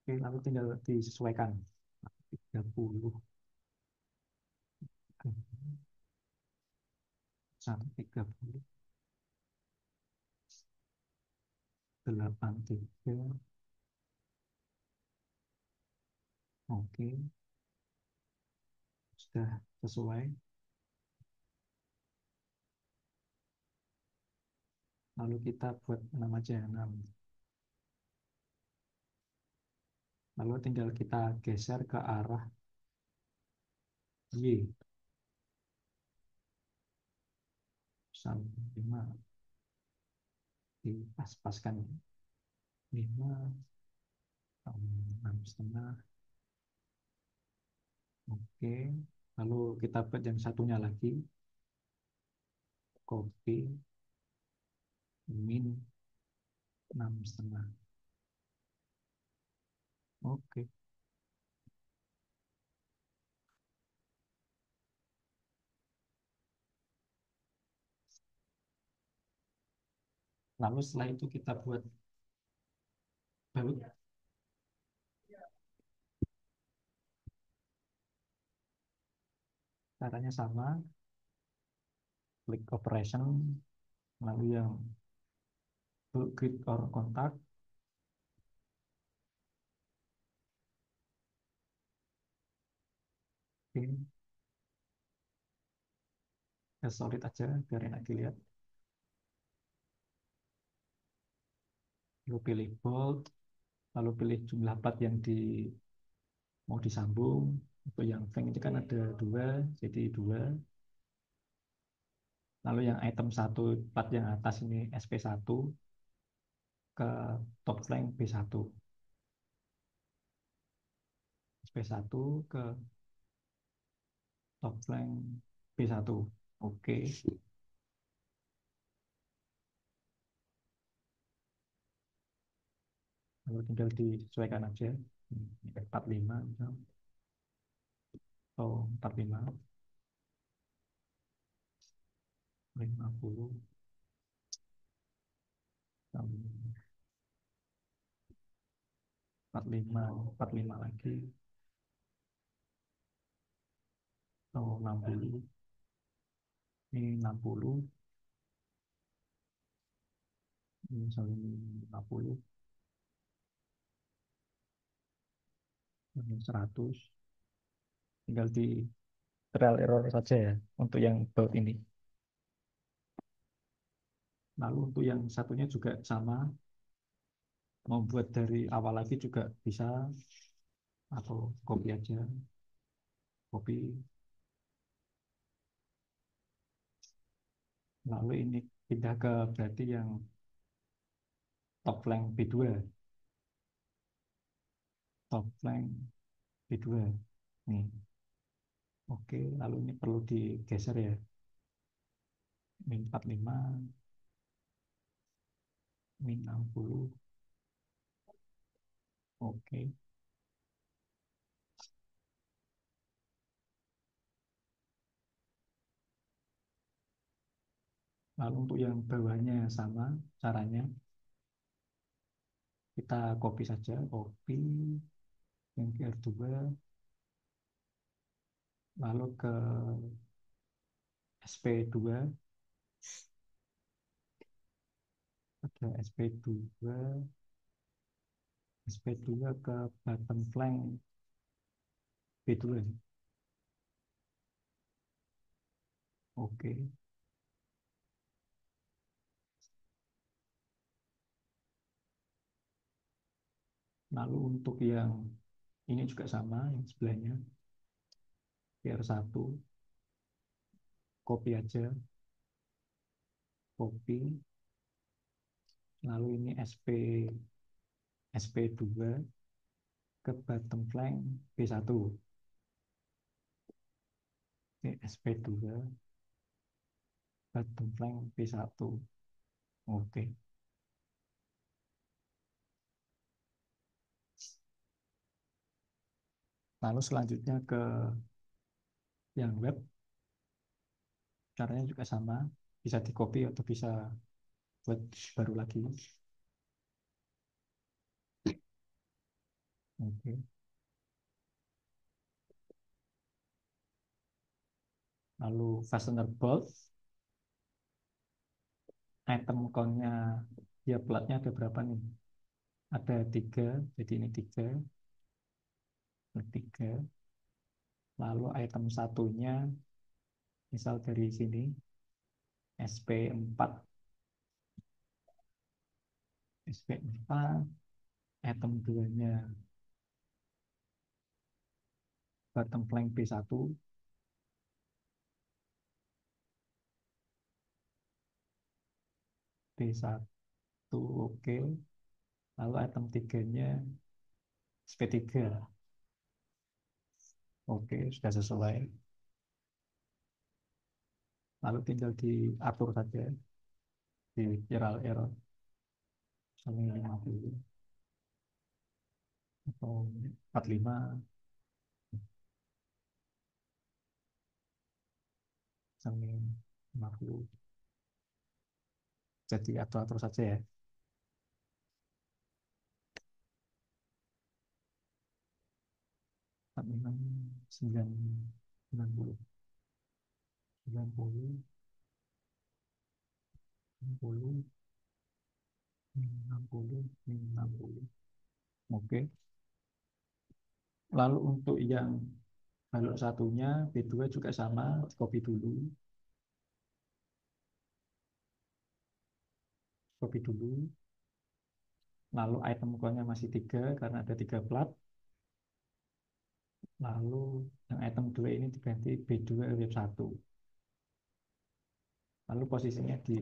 Oke, lalu tinggal disesuaikan. 30. 130. 83. Oke, sudah sesuai. Lalu kita buat 6 aja, 6. Lalu tinggal kita geser ke arah Y. Sampai 5. Dipas-paskan. 5, 6,5. Oke. Lalu kita buat yang satunya lagi. Copy. Min 6,5. Oke. Lalu setelah itu kita buat baut. Caranya sama. Klik operation. Lalu yang grid or kontak. Oke. Ya, solid aja biar enak dilihat. Lalu pilih bold. Lalu pilih jumlah part yang mau disambung. Untuk yang flank ini kan ada 2, jadi 2. Lalu yang item 1 part yang atas ini SP1 ke top flank B1. SP1 ke top flank B1. Oke. Lalu tinggal disesuaikan aja. 45 misal, atau 45, 50, 45, 45 lagi, atau 60, ini 60, ini misalnya ini 50, ini 100, tinggal di trial error saja ya untuk yang baut ini. Lalu untuk yang satunya juga sama, mau buat dari awal lagi juga bisa, atau copy aja, copy. Lalu ini pindah ke berarti yang top flank B2, top flank B2 nih. Oke, lalu ini perlu digeser ya, min 45, min 60. Oke, lalu untuk yang bawahnya sama caranya, kita copy saja, copy yang ke R2, lalu ke SP2, ada SP2, SP2 ke bottom flank B2. Oke, lalu untuk yang ini juga sama, yang sebelahnya PR1, copy aja, copy, lalu ini SP2 ke bottom flank B1. Oke, SP2 bottom flank B1. Oke, lalu selanjutnya ke yang web, caranya juga sama, bisa di copy atau bisa buat baru lagi. Oke, lalu fastener bolt, item count-nya dia platnya ada berapa nih? Ada 3, jadi ini 3, 3. Lalu item satunya misal dari sini SP4, SP4, item 2-nya bottom flank B1, B1, oke. Lalu item 3-nya SP3. Oke, sudah sesuai. Lalu tinggal diatur saja di spiral error misalnya 50 atau 45, misalnya 50. Jadi atur-atur saja ya. 45, 90, 90, 60, 60, 60. Oke. Lalu untuk yang balok satunya B2 juga sama, copy dulu. Copy dulu. Lalu item count-nya masih 3 karena ada 3 plat. Lalu yang item 2 ini diganti B2 web 1. Lalu posisinya di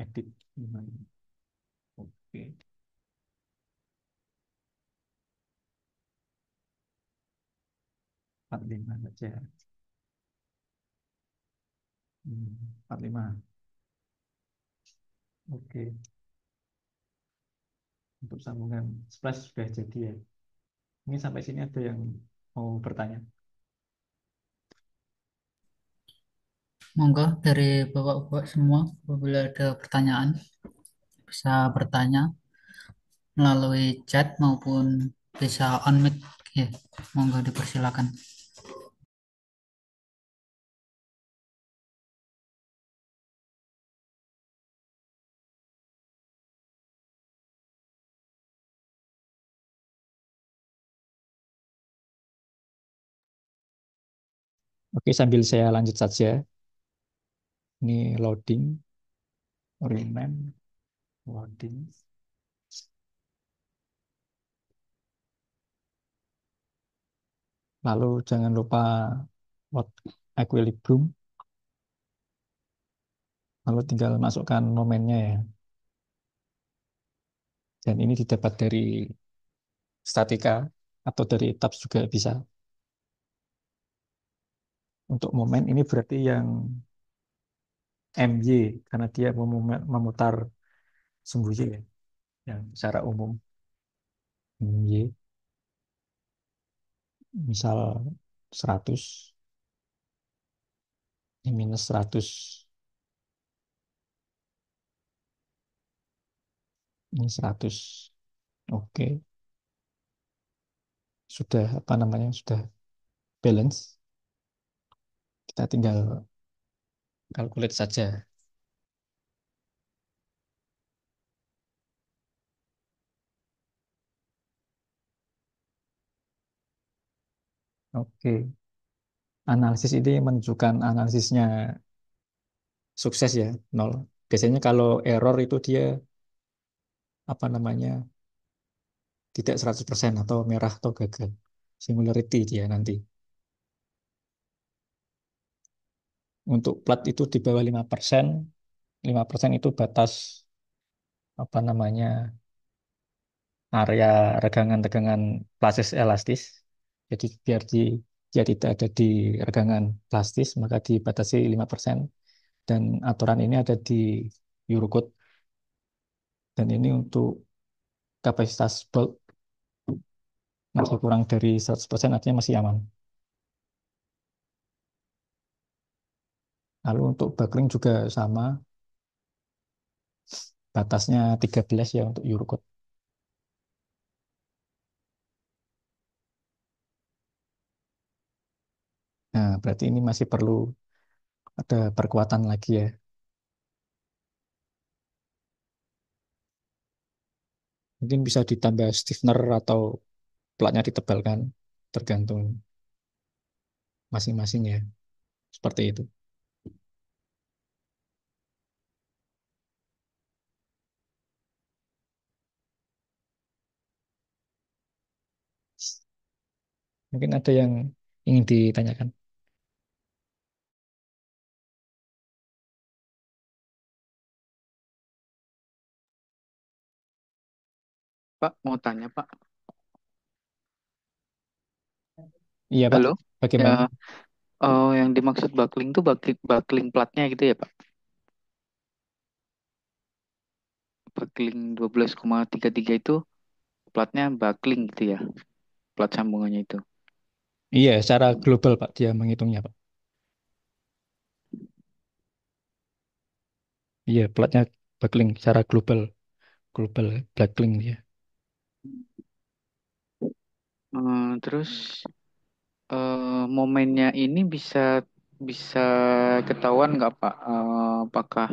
edit gimana? Oke, 45 saja. 45. Oke. Untuk sambungan splash sudah jadi ya. Ini sampai sini ada yang mau bertanya? Monggo dari Bapak-bapak semua, apabila ada pertanyaan bisa bertanya melalui chat maupun bisa on mic. Ya, monggo dipersilakan. Oke, sambil saya lanjut saja. Ini loading, rename, loading. Lalu jangan lupa what equilibrium. Lalu tinggal masukkan momennya ya. Dan ini didapat dari statika atau dari tabs juga bisa. Untuk momen ini berarti yang MY karena dia memutar sumbu Y ya, yang secara umum Y misal 100, ini minus 100, ini 100. Oke, sudah apa namanya? Sudah balance. Kita tinggal calculate saja. Oke. Analisis ini menunjukkan analisisnya sukses ya, nol. Biasanya kalau error itu dia apa namanya? Tidak 100% atau merah atau gagal. Singularity dia nanti. Untuk plat itu di bawah 5%, 5% itu batas apa namanya? Area regangan-regangan plasis elastis. Jadi biar dia tidak ada di regangan plastis, maka dibatasi 5%. Dan aturan ini ada di Eurocode. Dan ini untuk kapasitas bulk masih kurang dari 100% artinya masih aman. Lalu untuk buckling juga sama, batasnya 13 ya untuk Eurocode. Nah, berarti ini masih perlu ada perkuatan lagi ya. Mungkin bisa ditambah stiffener atau platnya ditebalkan, tergantung masing-masing ya. Seperti itu. Mungkin ada yang ingin ditanyakan. Pak, mau tanya, Pak. Iya, Pak. Halo? Ya, Bagaimana? yang dimaksud buckling tuh buckling platnya gitu ya, Pak? Buckling 12,33 itu platnya buckling gitu ya, plat sambungannya itu. Iya, secara global, Pak, dia menghitungnya, Pak. Iya, platnya backlink secara global, global backlink ya. Terus momennya ini bisa bisa ketahuan nggak Pak? Apakah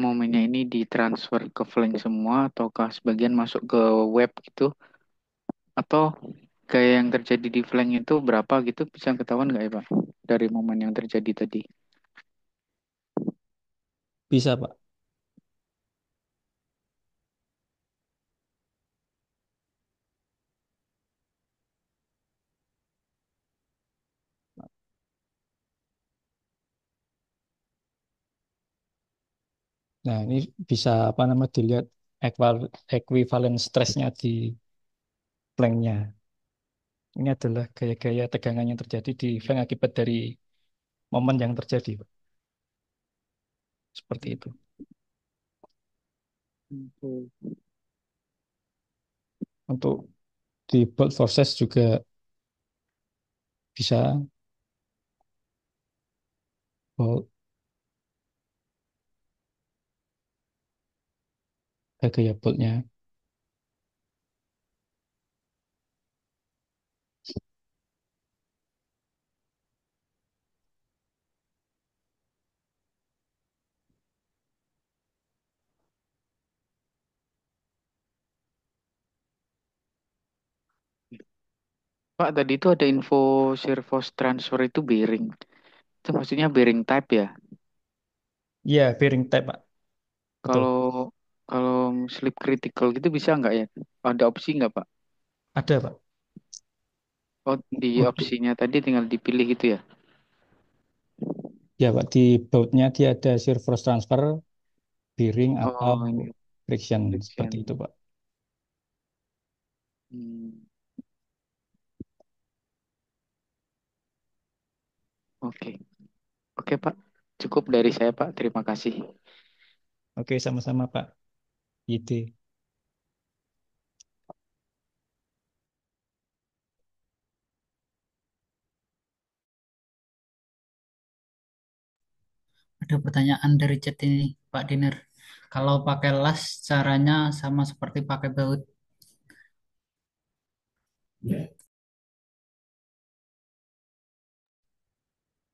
momennya ini ditransfer ke flank semua ataukah sebagian masuk ke web gitu? Atau kayak yang terjadi di flank itu berapa gitu bisa ketahuan nggak ya Pak? Dari momen yang terjadi tadi. Bisa, Pak. Nah, ini bisa apa namanya dilihat equivalent stressnya di flanknya. Ini adalah gaya-gaya tegangan yang terjadi di flank akibat dari momen yang terjadi, Pak. Seperti itu. Oke. Untuk di bold process juga bisa bold gaya boldnya. Pak, tadi itu ada info servos transfer itu bearing. Itu maksudnya bearing type ya? Iya, bearing type, Pak. Betul. Kalau kalau slip critical gitu bisa nggak ya? Ada opsi nggak, Pak? Ada, Pak. Oh, di Untuk opsinya tadi tinggal dipilih gitu ya? ya, Pak, di bautnya dia ada servo transfer, bearing atau Oh, iya. friction seperti itu, Friction. Pak. Hmm, oke. Oke, Pak. Cukup dari saya, Pak. Terima kasih. Oke, sama-sama, Pak. Ide. Ada pertanyaan dari chat ini, Pak Diner. Kalau pakai las, caranya sama seperti pakai baut.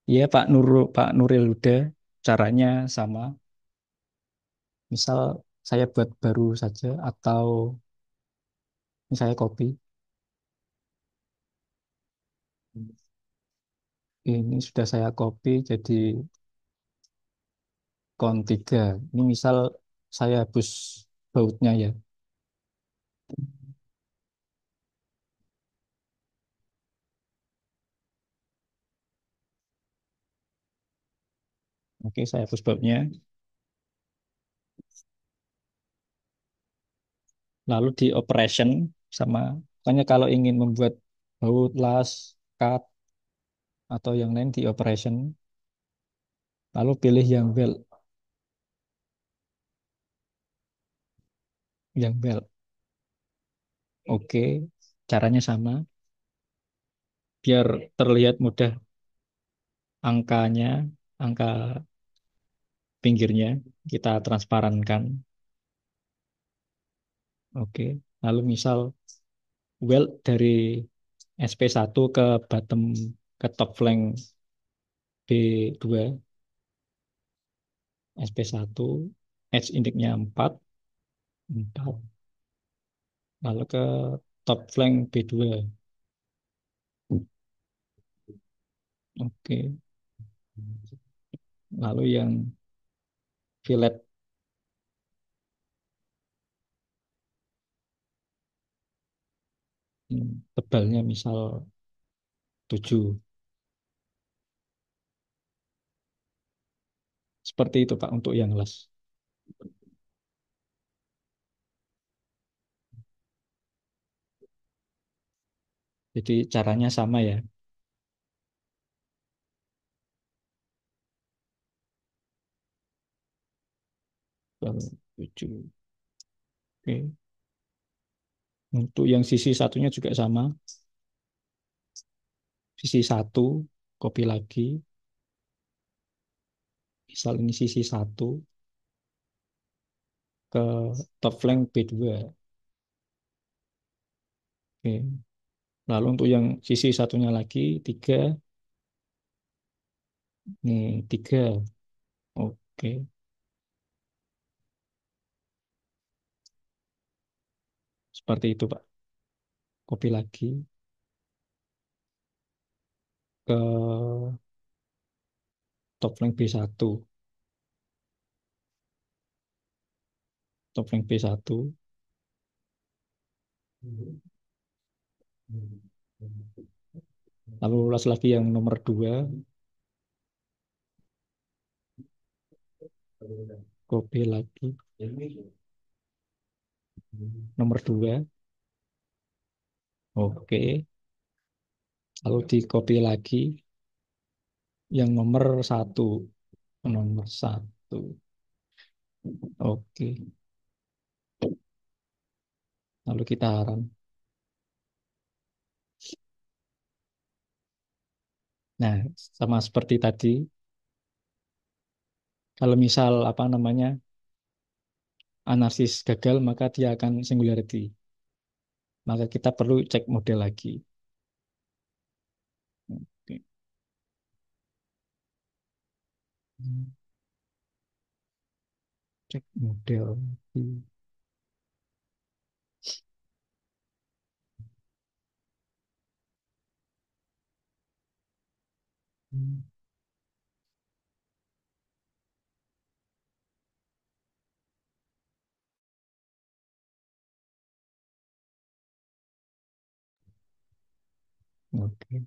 Iya, Pak Nuril Huda, caranya sama. Misal saya buat baru saja atau misalnya kopi. Ini sudah saya copy jadi count 3. Ini misal saya hapus bautnya ya. Oke, saya hapus bautnya. Lalu di operation sama, makanya kalau ingin membuat baut, las, cut, atau yang lain di operation, lalu pilih yang belt, yang belt. Oke, caranya sama, biar terlihat mudah angkanya, angka pinggirnya kita transparankan. Oke, lalu misal weld dari SP1 ke bottom, ke top flank B2, SP1, edge indeknya 4, 4, lalu ke top flank B2. Oke, lalu yang fillet, tebalnya misal 7. Seperti itu Pak untuk yang las. Jadi caranya sama ya. 7. Oke. Untuk yang sisi satunya juga sama. Sisi satu, copy lagi. Misal ini sisi satu ke top flank B2. Oke. Lalu untuk yang sisi satunya lagi, 3. Nih, 3. Oke. Seperti itu Pak. Copy lagi ke top flank B1. Top flank B1. Lalu ulas lagi yang nomor 2. Copy lagi. Nomor 2. Oke. Lalu di copy lagi yang nomor 1. Nomor 1. Oke. Lalu kita run. Nah, sama seperti tadi, kalau misal apa namanya analisis gagal, maka dia akan singularity. Maka kita perlu cek model lagi. Oke. Cek model lagi. Oke.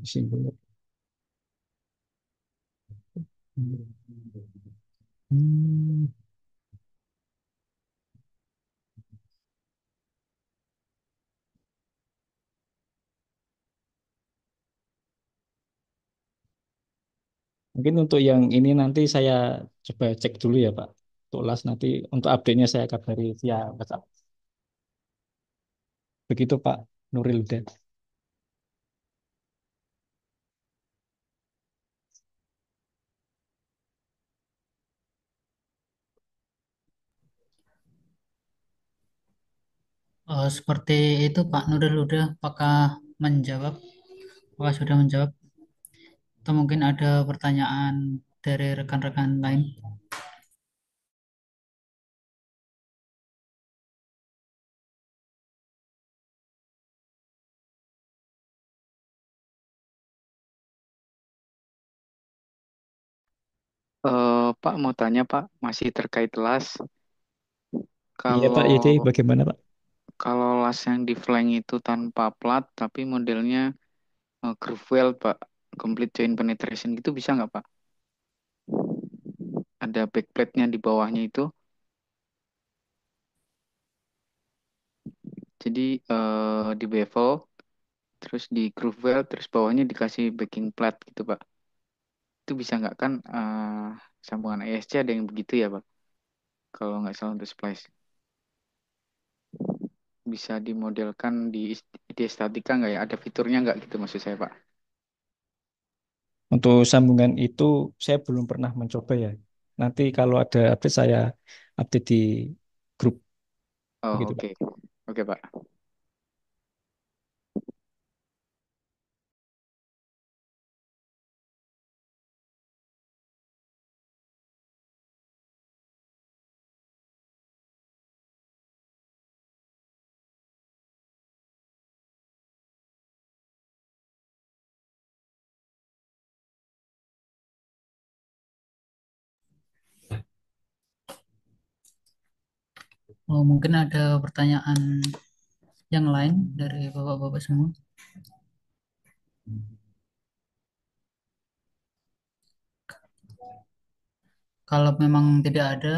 Simbol. Hmm. Mungkin untuk yang ini nanti saya coba cek dulu ya Pak. Untuk las nanti untuk update-nya saya kabari via WhatsApp. Begitu Pak Nuril udah. Seperti itu Pak Nuril udah apakah menjawab? Apakah sudah menjawab? Atau mungkin ada pertanyaan dari rekan-rekan lain? Pak mau tanya Pak, masih terkait las. Iya Pak, jadi Kalau bagaimana Pak? kalau las yang di flank itu tanpa plat, tapi modelnya groove weld Pak, complete joint penetration gitu bisa nggak Pak? Ada backplate-nya di bawahnya itu. Jadi di bevel, terus di groove weld, terus bawahnya dikasih backing plat gitu Pak. Itu bisa nggak kan sambungan ESC ada yang begitu ya Pak? Kalau nggak salah untuk splice. Bisa dimodelkan di statika nggak ya? Ada fiturnya nggak gitu maksud saya Pak? Untuk sambungan itu saya belum pernah mencoba ya. Nanti kalau ada update saya update di grup Oh begitu Pak. oke, oke Pak. Oh, mungkin ada pertanyaan yang lain dari bapak-bapak semua. Kalau memang tidak ada,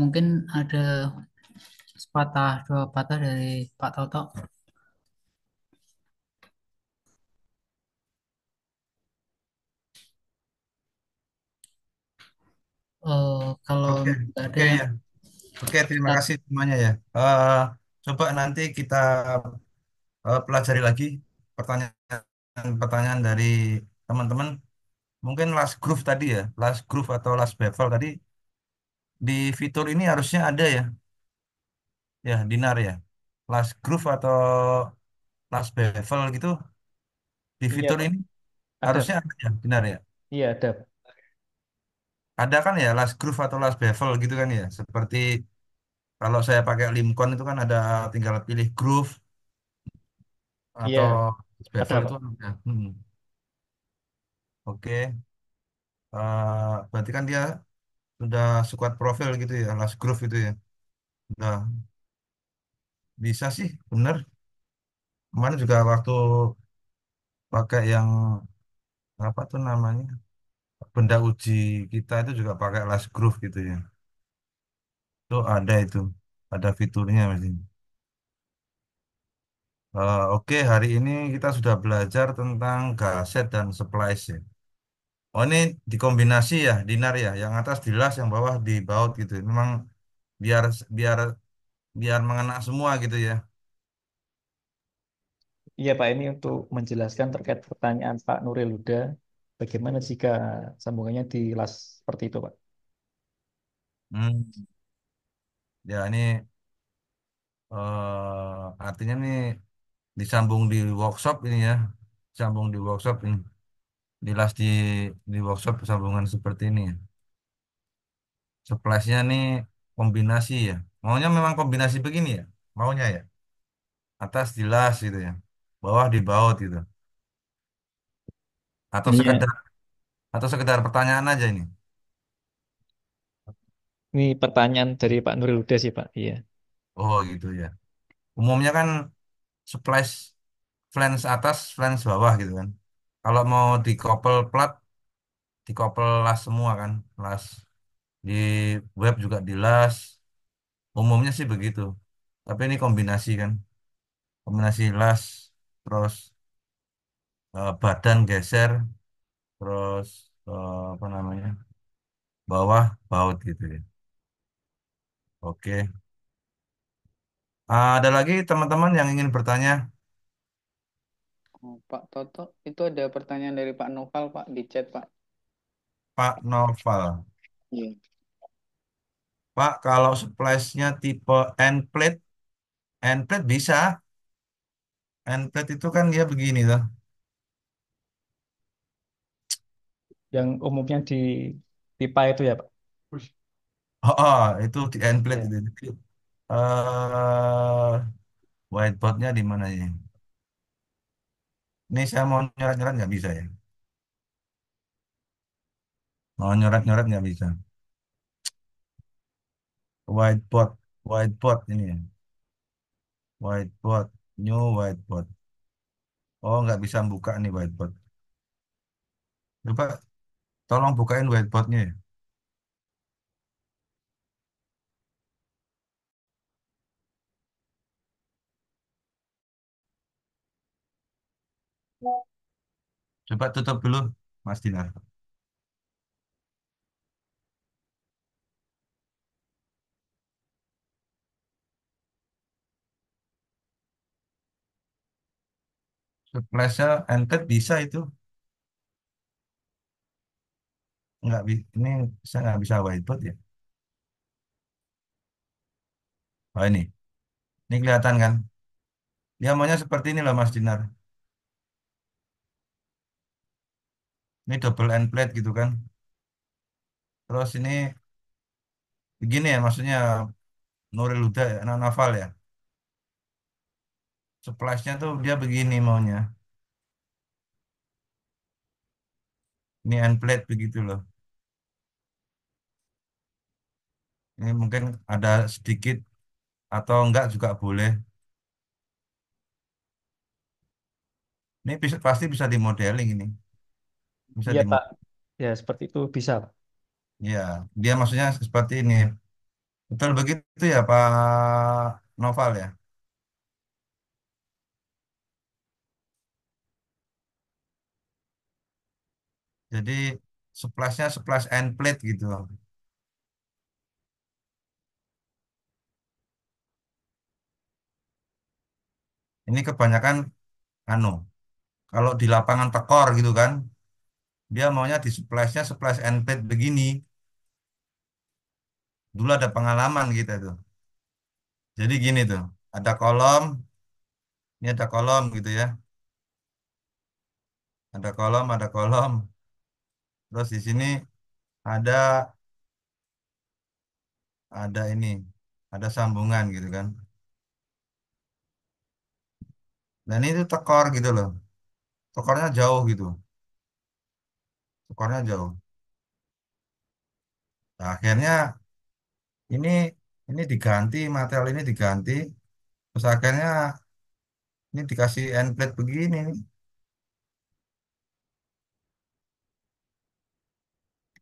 mungkin ada sepatah dua patah dari Pak Toto. Kalau Oke, tidak ada oke yang ya. Oke, terima kita kasih semuanya ya. Coba nanti kita pelajari lagi pertanyaan-pertanyaan dari teman-teman. Mungkin last groove tadi ya, last groove atau last bevel tadi di fitur ini harusnya ada ya, ya Dinar ya. Last groove atau last bevel gitu di Iya fitur Pak, ini ada. harusnya ada ya, Dinar ya. Iya ada. Ada kan ya last groove atau last bevel gitu kan ya. Seperti kalau saya pakai Limcon itu kan ada tinggal pilih groove Iya, atau ada bevel Pak. itu ada. Oke. Berarti kan dia sudah squad profil gitu ya, last groove itu ya. Udah. bisa sih, bener. Kemarin juga waktu pakai yang apa tuh namanya, benda uji kita itu juga pakai Last Groove gitu ya. Itu ada fiturnya Mas. Oke, hari ini kita sudah belajar tentang gaset dan splice ya. Oh ini dikombinasi ya, Dinar ya. Yang atas di las, yang bawah di baut gitu. Memang biar biar biar mengena semua gitu ya. Iya Pak, ini untuk menjelaskan terkait pertanyaan Pak Nuril Huda, bagaimana jika sambungannya di las seperti itu Pak? Hmm. Ya ini artinya nih disambung di workshop ini ya. Sambung di workshop ini. Di las di workshop sambungan seperti ini ya. Splice-nya nih kombinasi ya. Maunya memang kombinasi begini ya. Maunya ya. Atas di las gitu ya. Bawah di baut gitu. Atau Iya, sekedar atau sekedar pertanyaan aja ini. ini pertanyaan dari Pak Nuril Huda sih Pak. Iya. Oh gitu ya. Umumnya kan splice flange atas, flange bawah gitu kan. Kalau mau dikopel plat, dikopel las semua kan. Las di web juga di las. Umumnya sih begitu. Tapi ini kombinasi kan. Kombinasi las, terus badan geser, terus apa namanya, bawah baut gitu ya. Oke. Ada lagi teman-teman yang ingin bertanya? Oh, Pak Toto, itu ada pertanyaan dari Pak Noval, Pak, di chat, Pak. Pak Noval. Iya. Pak, kalau splice-nya tipe end plate, end plate bisa. End plate itu kan dia begini tuh. Yang umumnya di pipa itu ya Pak. Itu di end plate Iya. itu. Jadi, eh whiteboardnya di mana ya? Ini saya mau nyoret-nyoret nggak bisa ya? Mau nyoret-nyoret nggak bisa. Whiteboard, whiteboard ini ya. Whiteboard, new whiteboard. Oh, nggak bisa buka nih whiteboard. Coba tolong bukain whiteboardnya ya. Coba tutup dulu, Mas Dinar. Splash-nya enter bisa itu. Nggak ini saya nggak bisa whiteboard ya. Oh ini kelihatan kan? Dia maunya seperti ini loh Mas Dinar. Ini double end plate gitu kan. Terus ini begini ya maksudnya Nuril Huda ya, Naval ya. Splash-nya tuh dia begini maunya. Ini end plate begitu loh. Ini mungkin ada sedikit atau enggak juga boleh. Ini pasti bisa dimodeling ini. Bisa Iya di Pak. Ya seperti itu bisa Pak. ya, dia maksudnya seperti ini. Betul begitu ya Pak Noval ya. Jadi splash-nya splash end plate gitu. Ini kebanyakan anu, kalau di lapangan tekor gitu kan, dia maunya di splash-nya splash end plate begini. Dulu ada pengalaman kita tuh. Jadi gini tuh, ada kolom, ini ada kolom gitu ya. Ada kolom. Terus di sini ada ada ini, ada sambungan gitu kan. Dan itu tekor gitu loh. Tekornya jauh gitu. Tekornya jauh. Nah, akhirnya ini ini diganti, material ini diganti, Terus akhirnya ini dikasih end plate begini nih.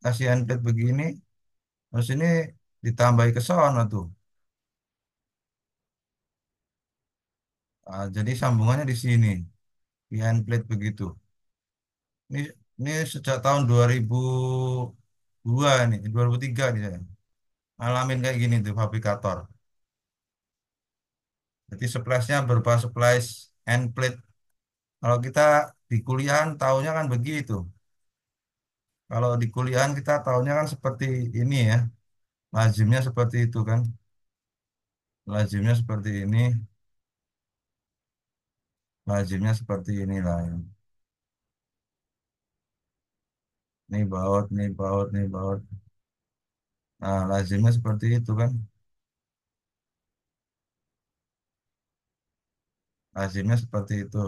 Kasih end plate begini. Terus ini ditambahi ke sono tuh. Jadi sambungannya di sini. Di end plate begitu. Ini ini sejak tahun 2002 nih, 2003 nih saya. Ngalamin kayak gini tuh fabrikator. Jadi splash-nya berupa splash end plate. Kalau kita di kuliahan tahunya kan begitu. Kalau di kuliahan kita tahunya kan seperti ini ya. Lazimnya seperti itu kan. Lazimnya seperti ini. Lazimnya seperti inilah. Nih baut, nih baut. Nah, lazimnya seperti itu kan. Lazimnya seperti itu.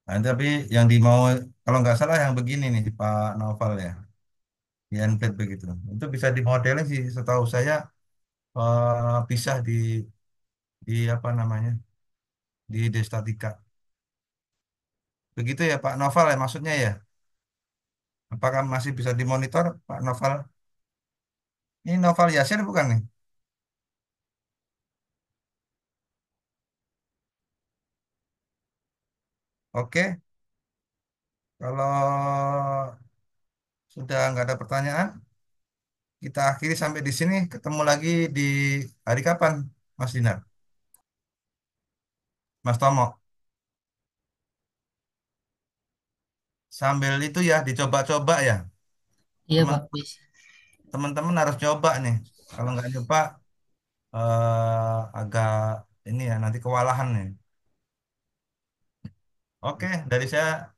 Nah, tapi yang dimau kalau nggak salah yang begini nih Pak Novel ya. Di Unpad begitu. Itu bisa dimodelin sih setahu saya pisah di apa namanya? Di Destatika. Begitu ya Pak Novel ya maksudnya ya. Apakah masih bisa dimonitor Pak Novel? Ini Novel Yasir bukan nih? Oke, kalau sudah nggak ada pertanyaan, kita akhiri sampai di sini. Ketemu lagi di hari kapan, Mas Dinar? Mas Tomo. Sambil itu ya dicoba-coba ya. Iya Teman Pak, bis. teman-teman harus coba nih. Kalau nggak coba agak ini ya nanti kewalahan nih. Oke, dari saya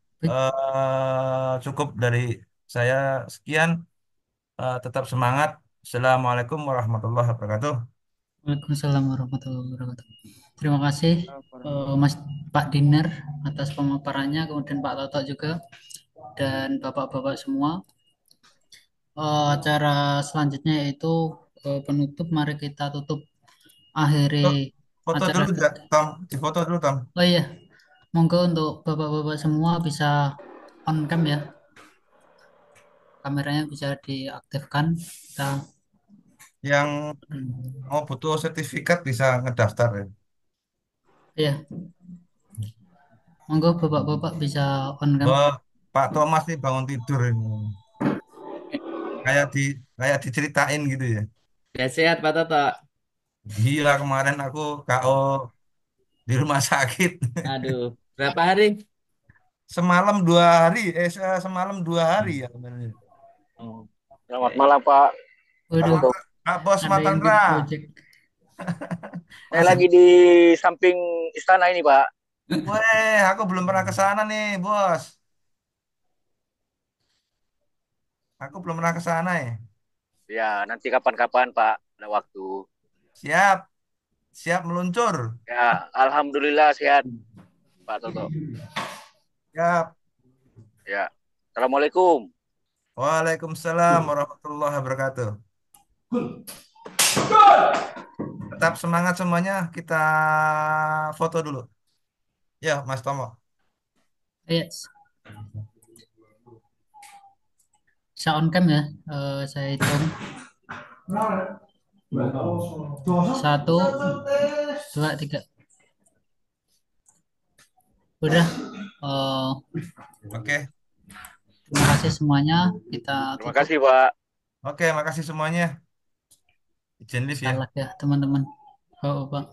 cukup dari saya sekian. Tetap semangat. Assalamualaikum warahmatullahi wabarakatuh. Waalaikumsalam warahmatullahi wabarakatuh. Terima kasih Mas Pak Dinar atas pemaparannya, kemudian Pak Toto juga dan Bapak-bapak semua. Acara selanjutnya yaitu penutup. Mari kita tutup akhiri Foto, foto acara dulu kita. nggak, Tom? Di foto dulu, Tom. Oh iya, monggo untuk Bapak-bapak semua bisa on cam ya. Kameranya bisa diaktifkan. Kita Yang mau butuh sertifikat bisa ngedaftar ya. ya, monggo Bapak-bapak bisa on cam. Oh, Pak Thomas nih bangun tidur ini. Kayak di kayak diceritain gitu ya. Sehat-sehat Pak Toto. Gila kemarin aku KO di rumah sakit. Aduh, berapa hari? Semalam 2 hari, semalam 2 hari ya sebenarnya. Oh, Selamat malam Pak Pak Waduh, Toto. Pak Bos ada yang big Matandra, project. Saya masih. lagi di samping istana ini Pak. Weh, aku belum pernah ke sana nih, Bos. Aku belum pernah ke sana ya. Ya, nanti kapan-kapan Pak, ada waktu. Siap, siap meluncur. Ya, Alhamdulillah sehat Pak Toto. Siap. Ya, Assalamualaikum. Waalaikumsalam warahmatullahi wabarakatuh. Tetap semangat semuanya. Kita foto dulu. Ya, Mas Tomo. Yes, bisa on cam ya. Saya hitung. Satu, dua, tiga. Udah. Eh, Oke. terima kasih semuanya. Kita Terima tutup. kasih Pak. Oke, makasih semuanya. Izin lift Kita ya. live ya teman-teman. Oh, Pak.